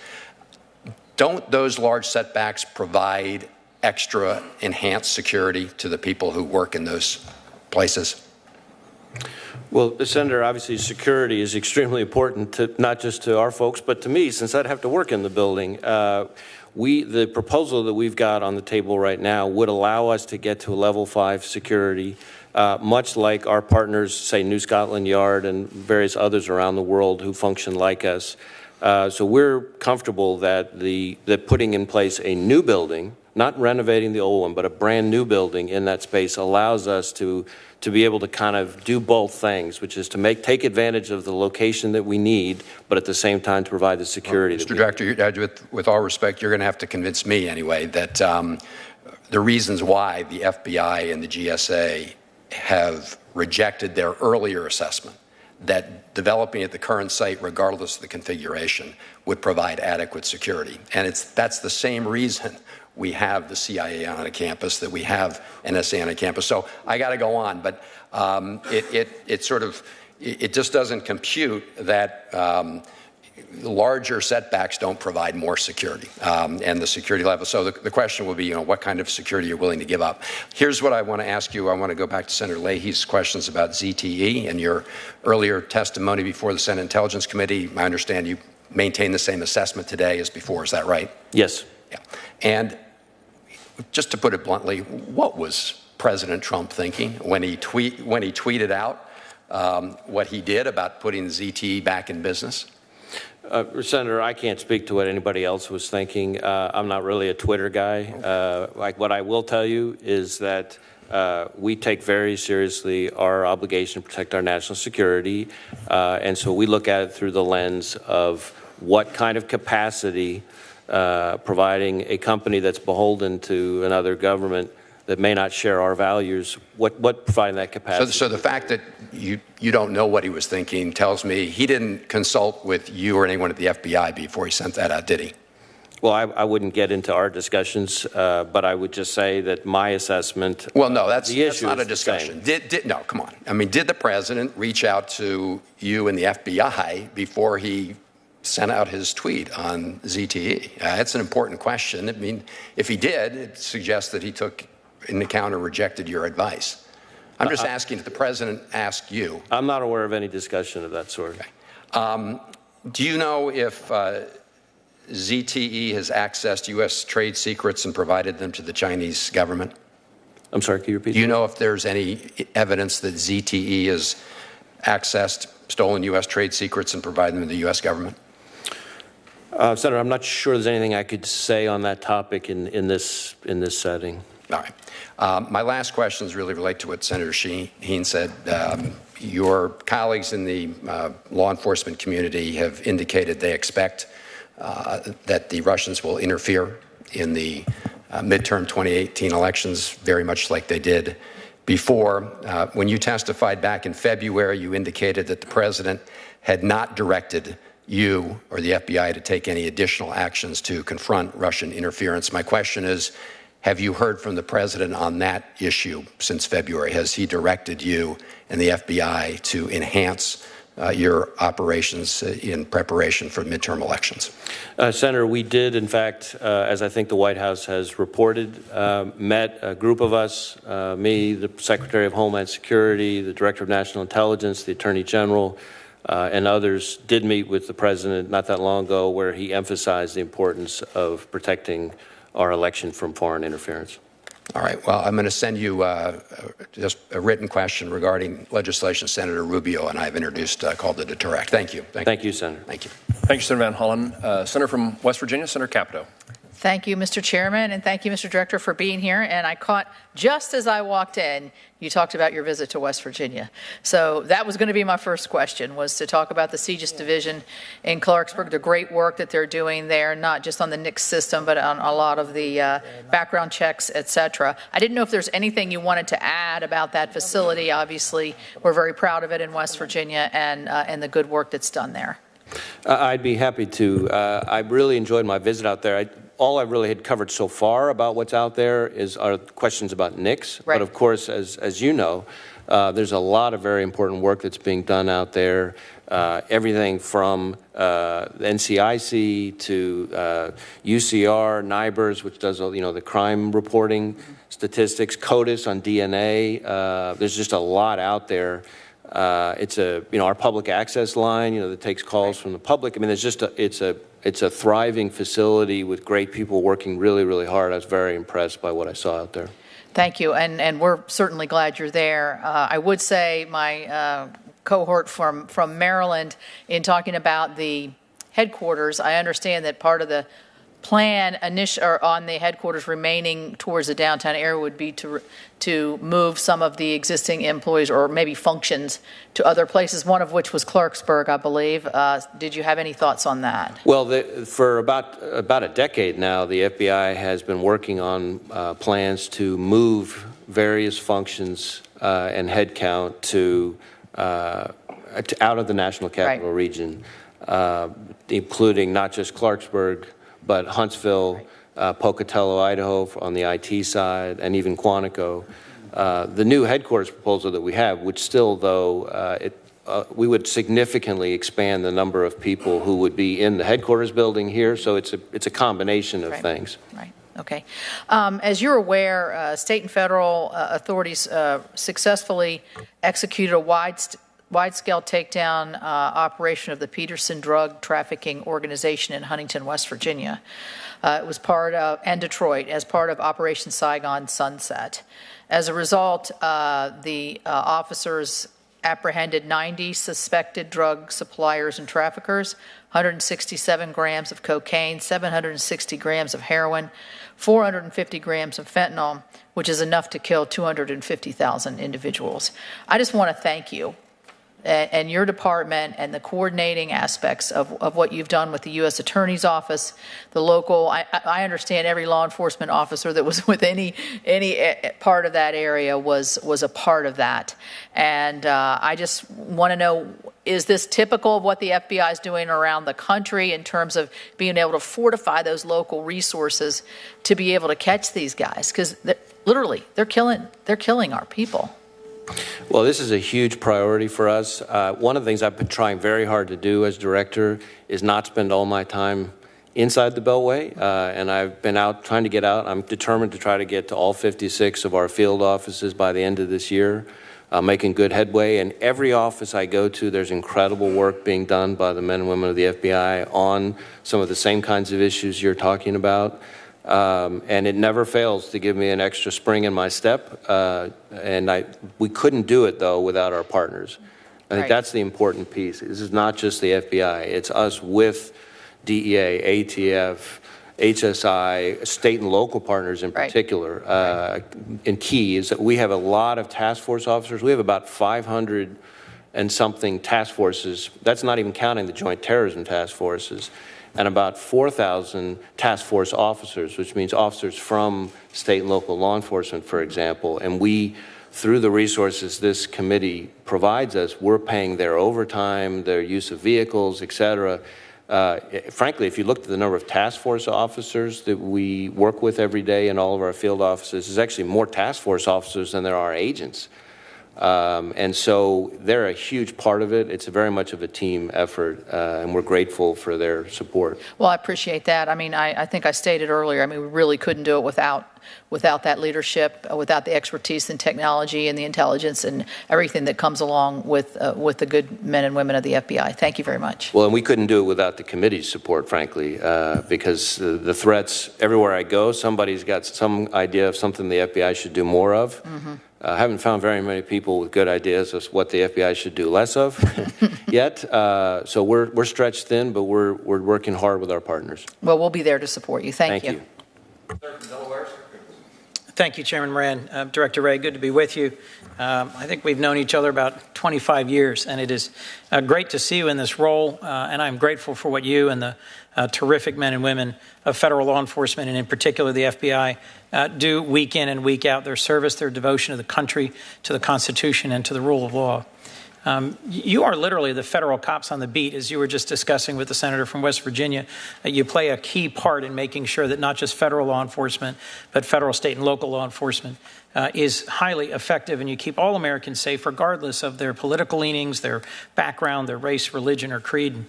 Don't those large setbacks provide extra enhanced security to the people who work in those places? Well, Senator, obviously security is extremely important to not just to our folks, but to me, since I'd have to work in the building. The proposal that we've got on the table right now would allow us to get to a level 5 security, much like our partners, say New Scotland Yard and various others around the world who function like us. So we're comfortable that putting in place a new building, not renovating the old one, but a brand new building in that space allows us to be able to kind of do both things, which is to take advantage of the location that we need, but at the same time to provide the security. Mr. Director, with all respect, you're going to have to convince me anyway that the reasons why the FBI and the GSA have rejected their earlier assessment that developing at the current site, regardless of the configuration, would provide adequate security. And that's the same reason we have the CIA on a campus, that we have NSA on a campus. So I got to go on, but it just doesn't compute that larger setbacks don't provide more security and the security level. So the question will be, what kind of security you're willing to give up. Here's what I want to ask you. I want to go back to Senator Leahy's questions about ZTE and your earlier testimony before the Senate Intelligence Committee. I understand you maintain the same assessment today as before. Is that right? Yes. Yeah. And just to put it bluntly, what was President Trump thinking when he tweeted out what he did about putting ZTE back in business? Senator, I can't speak to what anybody else was thinking. I'm not really a Twitter guy. Like what I will tell you is that we take very seriously our obligation to protect our national security, and so we look at it through the lens of what kind of capacity providing a company that's beholden to another government that may not share our values, what providing that capacity. So the fact that you don't know what he was thinking tells me he didn't consult with you or anyone at the FBI before he sent that out, did he? Well, I wouldn't get into our discussions, but I would just say that my assessment. Well, no, that's not a is discussion. No, come on. I mean, did the president reach out to you and the FBI before he sent out his tweet on ZTE? That's an important question. I mean, if he did, it suggests that he took into account or rejected your advice. I'm just asking if the president asked you. I'm not aware of any discussion of that sort. Okay. Do you know if ZTE has accessed U.S. trade secrets and provided them to the Chinese government? I'm sorry, can you repeat? Do you know if there's any evidence that ZTE has accessed stolen U.S. trade secrets and provided them to the U.S. government? Senator, I'm not sure there's anything I could say on that topic in this setting. All right. My last questions really relate to what Senator Shaheen said. Your colleagues in the law enforcement community have indicated they expect that the Russians will interfere in the midterm 2018 elections, very much like they did before. When you testified back in February, you indicated that the president had not directed you or the FBI to take any additional actions to confront Russian interference. My question is, have you heard from the president on that issue since February? Has he directed you and the FBI to enhance your operations in preparation for midterm elections? Senator, we did, in fact, as I think the White House has reported, met a group of us, me, the Secretary of Homeland Security, the Director of National Intelligence, the Attorney General, and others did meet with the president not that long ago, where he emphasized the importance of protecting our election from foreign interference. All right. Well, I'm going to send you just a written question regarding legislation Senator Rubio and I have introduced called the Deter Act. Thank you. Thank you, Senator. Thank you. Thank you, Senator Van Hollen. Senator from West Virginia, Senator Capito. Thank you, Mr. Chairman, and thank you, Mr. Director, for being here. And I caught, just as I walked in, you talked about your visit to West Virginia. So that was going to be my first question, was to talk about the CJIS division in Clarksburg, the great work that they're doing there, not just on the NICS system, but on a lot of the background checks, et cetera. I didn't know if there's anything you wanted to add about that facility. Obviously, we're very proud of it in West Virginia and the good work that's done there. I'd be happy to. I really enjoyed my visit out there. All I really had covered so far about what's out there are questions about NICS. Right. But of course, as you know, there's a lot of very important work that's being done out there. Everything from NCIC to UCR, NIBRS, which does the crime reporting statistics, CODIS on DNA. There's just a lot out there. It's our public access line, that takes calls from the public. I mean, it's a thriving facility with great people working really, really hard. I was very impressed by what I saw out there. Thank you, and we're certainly glad you're there. I would say my cohort from Maryland, in talking about the headquarters, I understand that part of the plan on the headquarters remaining towards the downtown area would be to move some of the existing employees or maybe functions to other places, one of which was Clarksburg, I believe. Did you have any thoughts on that? Well, for about a decade now, the FBI has been working on plans to move various functions and headcount to out of the National Capital Region, including not just Clarksburg, but Huntsville, Pocatello, Idaho on the IT side, and even Quantico. The new headquarters proposal that we have would still, though, we would significantly expand the number of people who would be in the headquarters building here, so it's a combination of things. Right. Okay. As you're aware, state and federal authorities successfully executed a wide-scale takedown operation of the Peterson drug trafficking organization in Huntington, West Virginia. It was and Detroit, as part of Operation Saigon Sunset. As a result, the officers apprehended 90 suspected drug suppliers and traffickers, 167 grams of cocaine, 760 grams of heroin, 450 grams of fentanyl, which is enough to kill 250,000 individuals. I just want to thank you and your department and the coordinating aspects of what you've done with the U.S. Attorney's Office, the local. I understand every law enforcement officer that was with any part of that area was a part of that. And I just want to know, is this typical of what the FBI is doing around the country in terms of being able to fortify those local resources to be able to catch these guys? Because literally, they're killing our people. Well, this is a huge priority for us. One of the things I've been trying very hard to do as director is not spend all my time inside the Beltway, and I've been out trying to get out. I'm determined to try to get to all 56 of our field offices by the end of this year, making good headway. And every office I go to, there's incredible work being done by the men and women of the FBI on some of the same kinds of issues you're talking about. And it never fails to give me an extra spring in my step. We couldn't do it, though, without our partners. I think that's the important piece. This is not just the FBI. It's us with DEA, ATF, HSI, state and local partners in particular. And key is that we have a lot of task force officers. We have about 500 and something task forces. That's not even counting the joint terrorism task forces. And about 4,000 task force officers, which means officers from state and local law enforcement, for example. And we, through the resources this committee provides us, we're paying their overtime, their use of vehicles, et cetera. Frankly, if you looked at the number of task force officers that we work with every day in all of our field offices, there's actually more task force officers than there are agents. And so they're a huge part of it. It's very much of a team effort, and we're grateful for their support. Well, I appreciate that. I mean, I think I stated earlier, I mean, we really couldn't do it without that leadership, without the expertise and technology and the intelligence and everything that comes along with the good men and women of the FBI. Thank you very much. Well, and we couldn't do it without the committee's support, frankly, because the threats, everywhere I go, somebody's got some idea of something the FBI should do more of. Mm-hmm. I haven't found very many people with good ideas of what the FBI should do less of yet. So we're stretched thin, but we're working hard with our partners. Well, we'll be there to support you. Thank you. Thank you, Chairman Moran. Director Wray, good to be with you. I think we've known each other about 25 years, and it is great to see you in this role, and I'm grateful for what you and the terrific men and women of federal law enforcement, and in particular the FBI, do week in and week out. Their service, their devotion to the country, to the Constitution, and to the rule of law. You are literally the federal cops on the beat, as you were just discussing with the senator from West Virginia. You play a key part in making sure that not just federal law enforcement, but federal, state, and local law enforcement is highly effective, and you keep all Americans safe regardless of their political leanings, their background, their race, religion, or creed.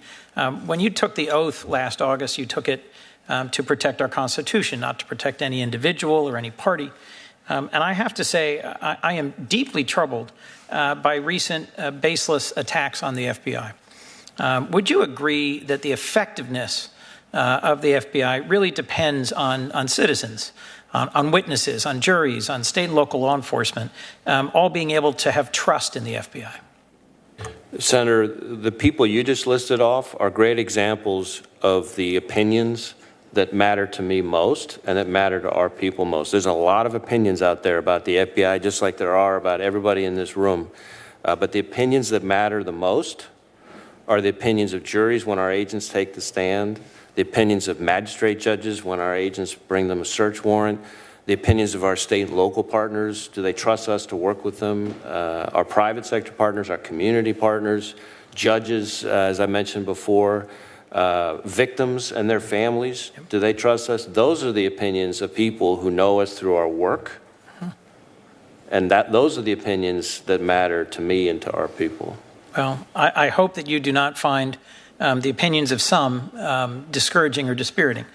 When you took the oath last August, you took it to protect our Constitution, not to protect any individual or any party. And I have to say, I am deeply troubled by recent baseless attacks on the FBI. Would you agree that the effectiveness of the FBI really depends on citizens, on witnesses, on juries, on state and local law enforcement, all being able to have trust in the FBI? Senator, the people you just listed off are great examples of the opinions that matter to me most and that matter to our people most. There's a lot of opinions out there about the FBI, just like there are about everybody in this room. But the opinions that matter the most are the opinions of juries when our agents take the stand, the opinions of magistrate judges when our agents bring them a search warrant, the opinions of our state and local partners. Do they trust us to work with them? Our private sector partners, our community partners, judges, as I mentioned before, victims and their families. Do they trust us? Those are the opinions of people who know us through our work. And those are the opinions that matter to me and to our people. Well, I hope that you do not find the opinions of some discouraging or dispiriting.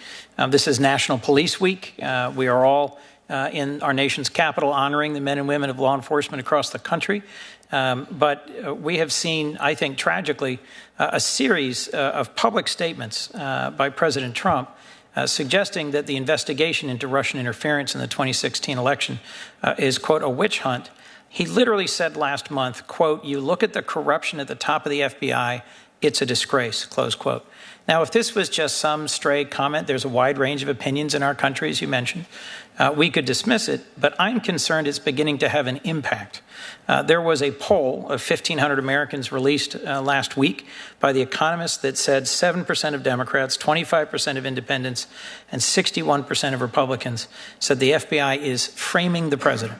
This is National Police Week. We are all in our nation's capital honoring the men and women of law enforcement across the country. But we have seen, I think, tragically, a series of public statements by President Trump suggesting that the investigation into Russian interference in the 2016 election is, quote, a witch hunt. He literally said last month, quote, you look at the corruption at the top of the FBI, It's a disgrace, close quote. Now, if this was just some stray comment, there's a wide range of opinions in our country, as you mentioned. We could dismiss it, but I'm concerned it's beginning to have an impact. There was a poll of 1,500 Americans released last week by The Economist that said 7% of Democrats, 25% of independents, and 61% of Republicans said the FBI is framing the president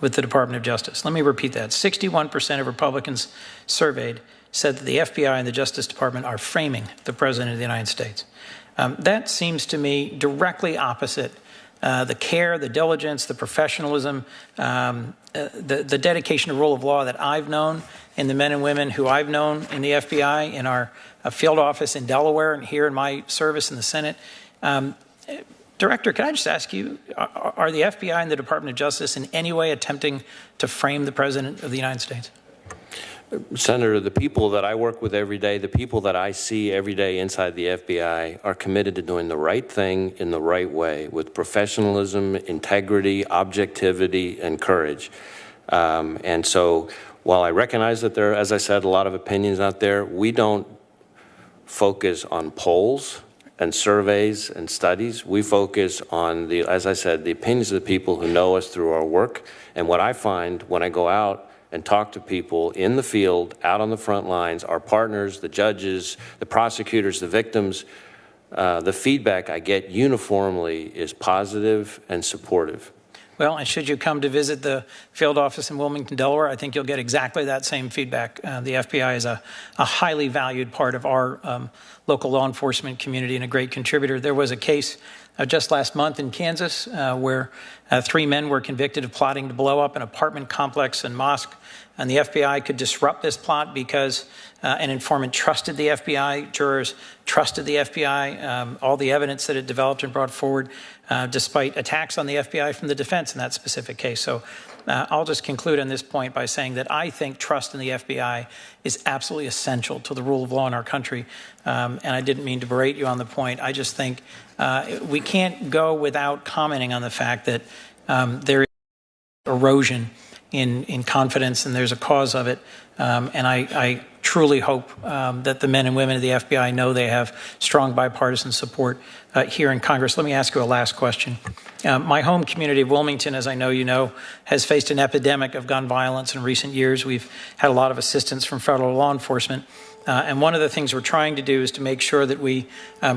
with the Department of Justice. Let me repeat that. 61% of Republicans surveyed said that the FBI and the Justice Department are framing the President of the United States. That seems to me directly opposite the care, the diligence, the professionalism, the dedication to rule of law that I've known in the men and women who I've known in the FBI, in our field office in Delaware, and here in my service in the Senate. Director, can I just ask you, are the FBI and the Department of Justice in any way attempting to frame the President of the United States? Senator, the people that I work with every day, the people that I see every day inside the FBI are committed to doing the right thing in the right way with professionalism, integrity, objectivity, and courage. And so while I recognize that there are, as I said, a lot of opinions out there, we don't focus on polls and surveys and studies. We focus on, as I said, the opinions of the people who know us through our work. And what I find when I go out and talk to people in the field, out on the front lines, our partners, the judges, the prosecutors, the victims, the feedback I get uniformly is positive and supportive. Well, and should you come to visit the field office in Wilmington, Delaware, I think you'll get exactly that same feedback. The FBI is a highly valued part of our local law enforcement community and a great contributor. There was a case just last month in Kansas where 3 men were convicted of plotting to blow up an apartment complex and mosque, and the FBI could disrupt this plot because an informant trusted the FBI, jurors trusted the FBI, all the evidence that it developed and brought forward, despite attacks on the FBI from the defense in that specific case. So I'll just conclude on this point by saying that I think trust in the FBI is absolutely essential to the rule of law in our country. And I didn't mean to berate you on the point. I just think we can't go without commenting on the fact that there is erosion in confidence, and there's a cause of it. And I truly hope that the men and women of the FBI know they have strong bipartisan support here in Congress. Let me ask you a last question. My home community of Wilmington, as I know you know, has faced an epidemic of gun violence in recent years. We've had a lot of assistance from federal law enforcement. And one of the things we're trying to do is to make sure that we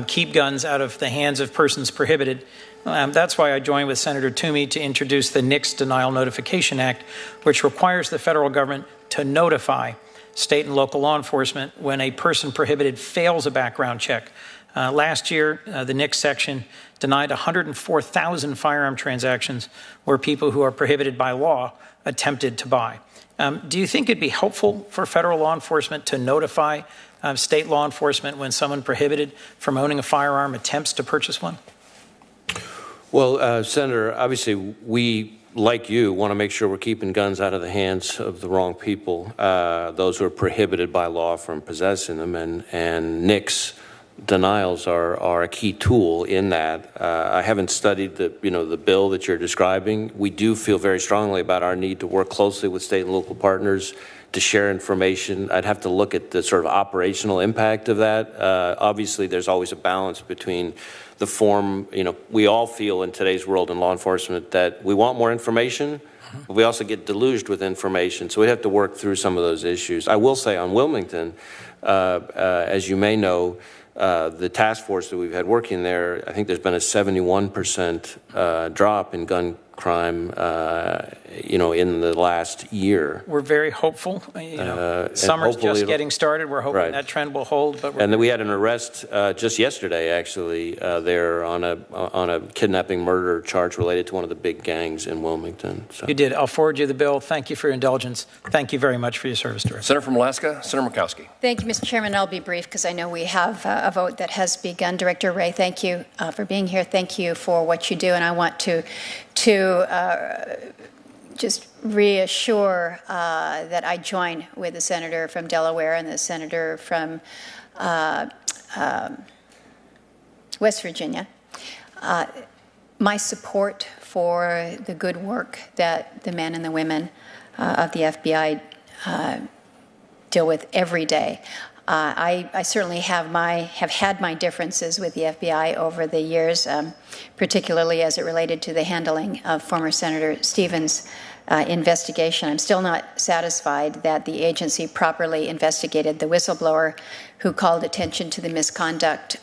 keep guns out of the hands of persons prohibited. That's why I joined with Senator Toomey to introduce the NICS Denial Notification Act, which requires the federal government to notify state and local law enforcement when a person prohibited fails a background check. Last year, the NICS section denied 104,000 firearm transactions where people who are prohibited by law attempted to buy. Do you think it'd be helpful for federal law enforcement to notify state law enforcement when someone prohibited from owning a firearm attempts to purchase one? Well, Senator, obviously we, like you, want to make sure we're keeping guns out of the hands of the wrong people, those who are prohibited by law from possessing them, and NICS denials are a key tool in that. I haven't studied the bill that you're describing. We do feel very strongly about our need to work closely with state and local partners to share information. I'd have to look at the sort of operational impact of that. Obviously, there's always a balance between the form, we all feel in today's world in law enforcement that we want more information, but we also get deluged with information. So we have to work through some of those issues. I will say on Wilmington, as you may know, the task force that we've had working there, I think there's been a 71% drop in gun crime, in the last year. We're very hopeful. Summer's just getting started. We're hoping that trend will hold. And then we had an arrest just yesterday, actually, there on a kidnapping murder charge related to one of the big gangs in Wilmington. So. You did. I'll forward you the bill. Thank you for your indulgence. Thank you very much for your service, Director. Senator from Alaska, Senator Murkowski. Thank you, Mr. Chairman. I'll be brief because I know we have a vote that has begun. Director Wray, thank you for being here. Thank you for what you do. And I want to just reassure that I join with the senator from Delaware and the senator from West Virginia. My support for the good work that the men and the women of the FBI deal with every day. I certainly have had my differences with the FBI over the years, particularly as it related to the handling of former Senator Stevens' investigation. I'm still not satisfied that the agency properly investigated the whistleblower who called attention to the misconduct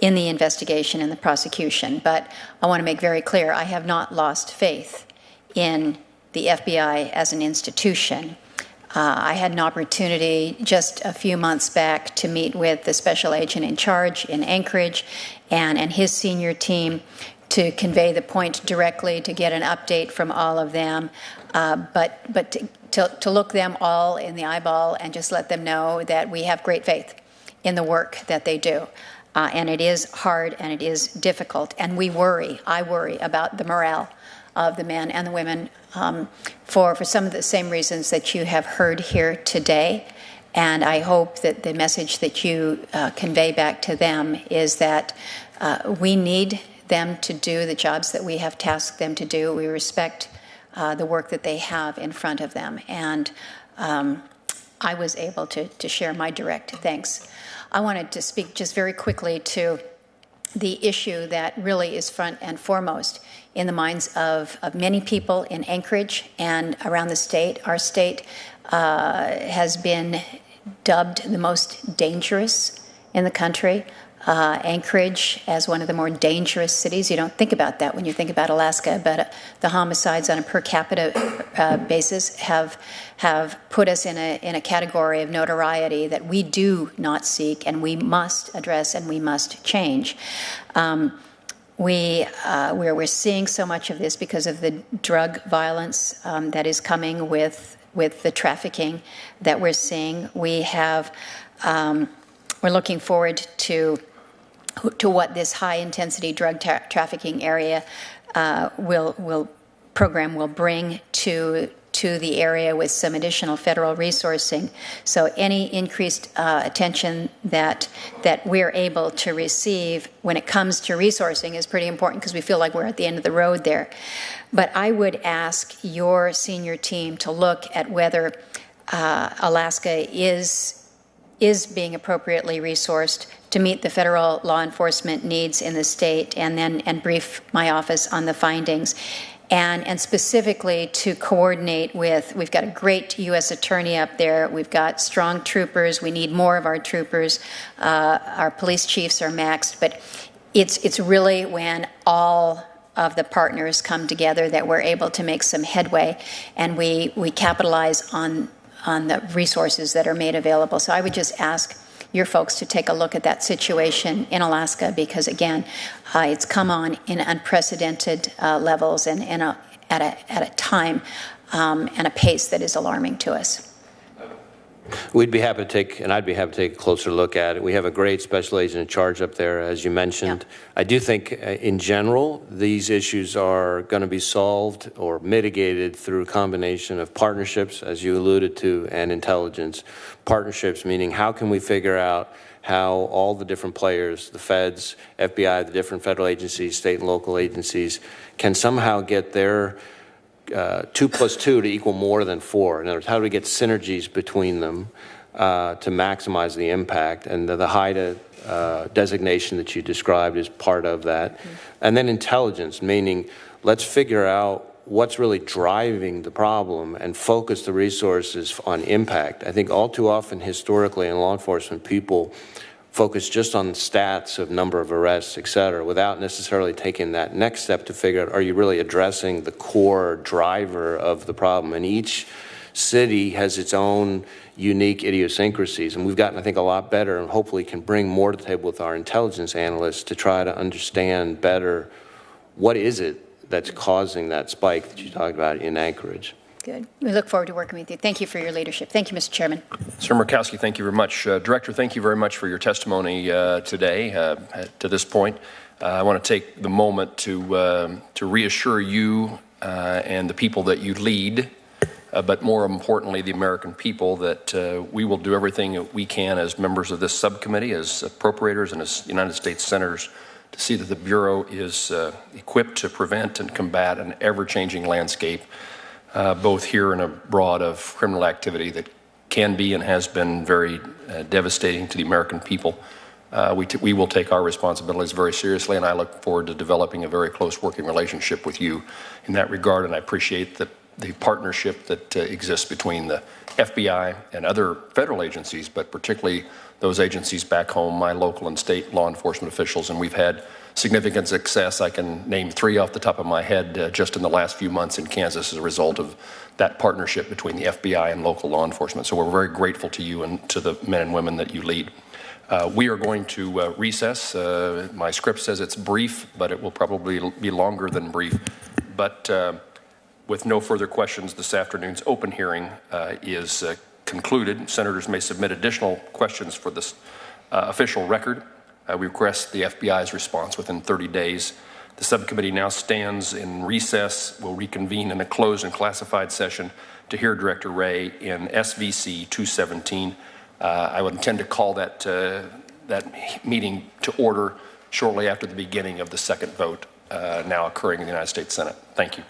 in the investigation and the prosecution. But I want to make very clear, I have not lost faith in the FBI as an institution. I had an opportunity just a few months back to meet with the special agent in charge in Anchorage and his senior team to convey the point directly, to get an update from all of them, but to look them all in the eyeball and just let them know that we have great faith in the work that they do. And it is hard and it is difficult. And I worry about the morale of the men and the women for some of the same reasons that you have heard here today. And I hope that the message that you convey back to them is that we need them to do the jobs that we have tasked them to do. We respect the work that they have in front of them. And I was able to share my direct thanks. I wanted to speak just very quickly to the issue that really is front and foremost in the minds of many people in Anchorage and around the state. Our state has been dubbed the most dangerous in the country. Anchorage as one of the more dangerous cities. You don't think about that when you think about Alaska, but the homicides on a per capita basis have put us in a category of notoriety that we do not seek and we must address and we must change. We're seeing so much of this because of the drug violence that is coming with the trafficking that we're seeing. We're looking forward to what this high-intensity drug trafficking area program will bring to the area with some additional federal resourcing. So any increased attention that we're able to receive when it comes to resourcing is pretty important because we feel like we're at the end of the road there. But I would ask your senior team to look at whether Alaska is being appropriately resourced to meet the federal law enforcement needs in the state, and brief my office on the findings. And specifically to coordinate with, we've got a great U.S. attorney up there. We've got strong troopers. We need more of our troopers. Our police chiefs are maxed. But it's really when all of the partners come together that we're able to make some headway, and we capitalize on the resources that are made available. So I would just ask your folks to take a look at that situation in Alaska because, again, it's come on in unprecedented levels and at a time and a pace that is alarming to us. We'd be happy to take, and I'd be happy to take a closer look at it. We have a great special agent in charge up there, as you mentioned. Yeah. I do think, in general, these issues are going to be solved or mitigated through a combination of partnerships, as you alluded to, and intelligence. Partnerships, meaning how can we figure out how all the different players, the feds, FBI, the different federal agencies, state and local agencies, can somehow get their 2 plus 2 to equal more than 4. In other words, how do we get synergies between them to maximize the impact? And the HIDTA designation that you described is part of that. Mm-hmm. And then intelligence, meaning let's figure out what's really driving the problem and focus the resources on impact. I think all too often historically in law enforcement, people focus just on stats of number of arrests, et cetera, without necessarily taking that next step to figure out, are you really addressing the core driver of the problem? And each city has its own unique idiosyncrasies, and we've gotten, I think, a lot better and hopefully can bring more to the table with our intelligence analysts to try to understand better what is it that's causing that spike that you talked about in Anchorage. Good. We look forward to working with you. Thank you for your leadership. Thank you, Mr. Chairman. Senator Murkowski, thank you very much. Director, thank you very much for your testimony today to this point. I want to take the moment to reassure you and the people that you lead, but more importantly, the American people, that we will do everything that we can as members of this subcommittee, as appropriators and as United States senators, to see that the Bureau is equipped to prevent and combat an ever-changing landscape, both here and abroad, of criminal activity that can be and has been very devastating to the American people. We will take our responsibilities very seriously, and I look forward to developing a very close working relationship with you in that regard, and I appreciate the partnership that exists between the FBI and other federal agencies, but particularly those agencies back home, my local and state law enforcement officials, and we've had significant success. I can name 3 off the top of my head just in the last few months in Kansas as a result of that partnership between the FBI and local law enforcement. So we're very grateful to you and to the men and women that you lead. We are going to recess. My script says it's brief, but it will probably be longer than brief. But with no further questions, this afternoon's open hearing is concluded. Senators may submit additional questions for this official record. We request the FBI's response within 30 days. The subcommittee now stands in recess. We'll reconvene in a closed and classified session to hear Director Wray in SVC 217. I would intend to call that meeting to order shortly after the beginning of the second vote now occurring in the United States Senate. Thank you.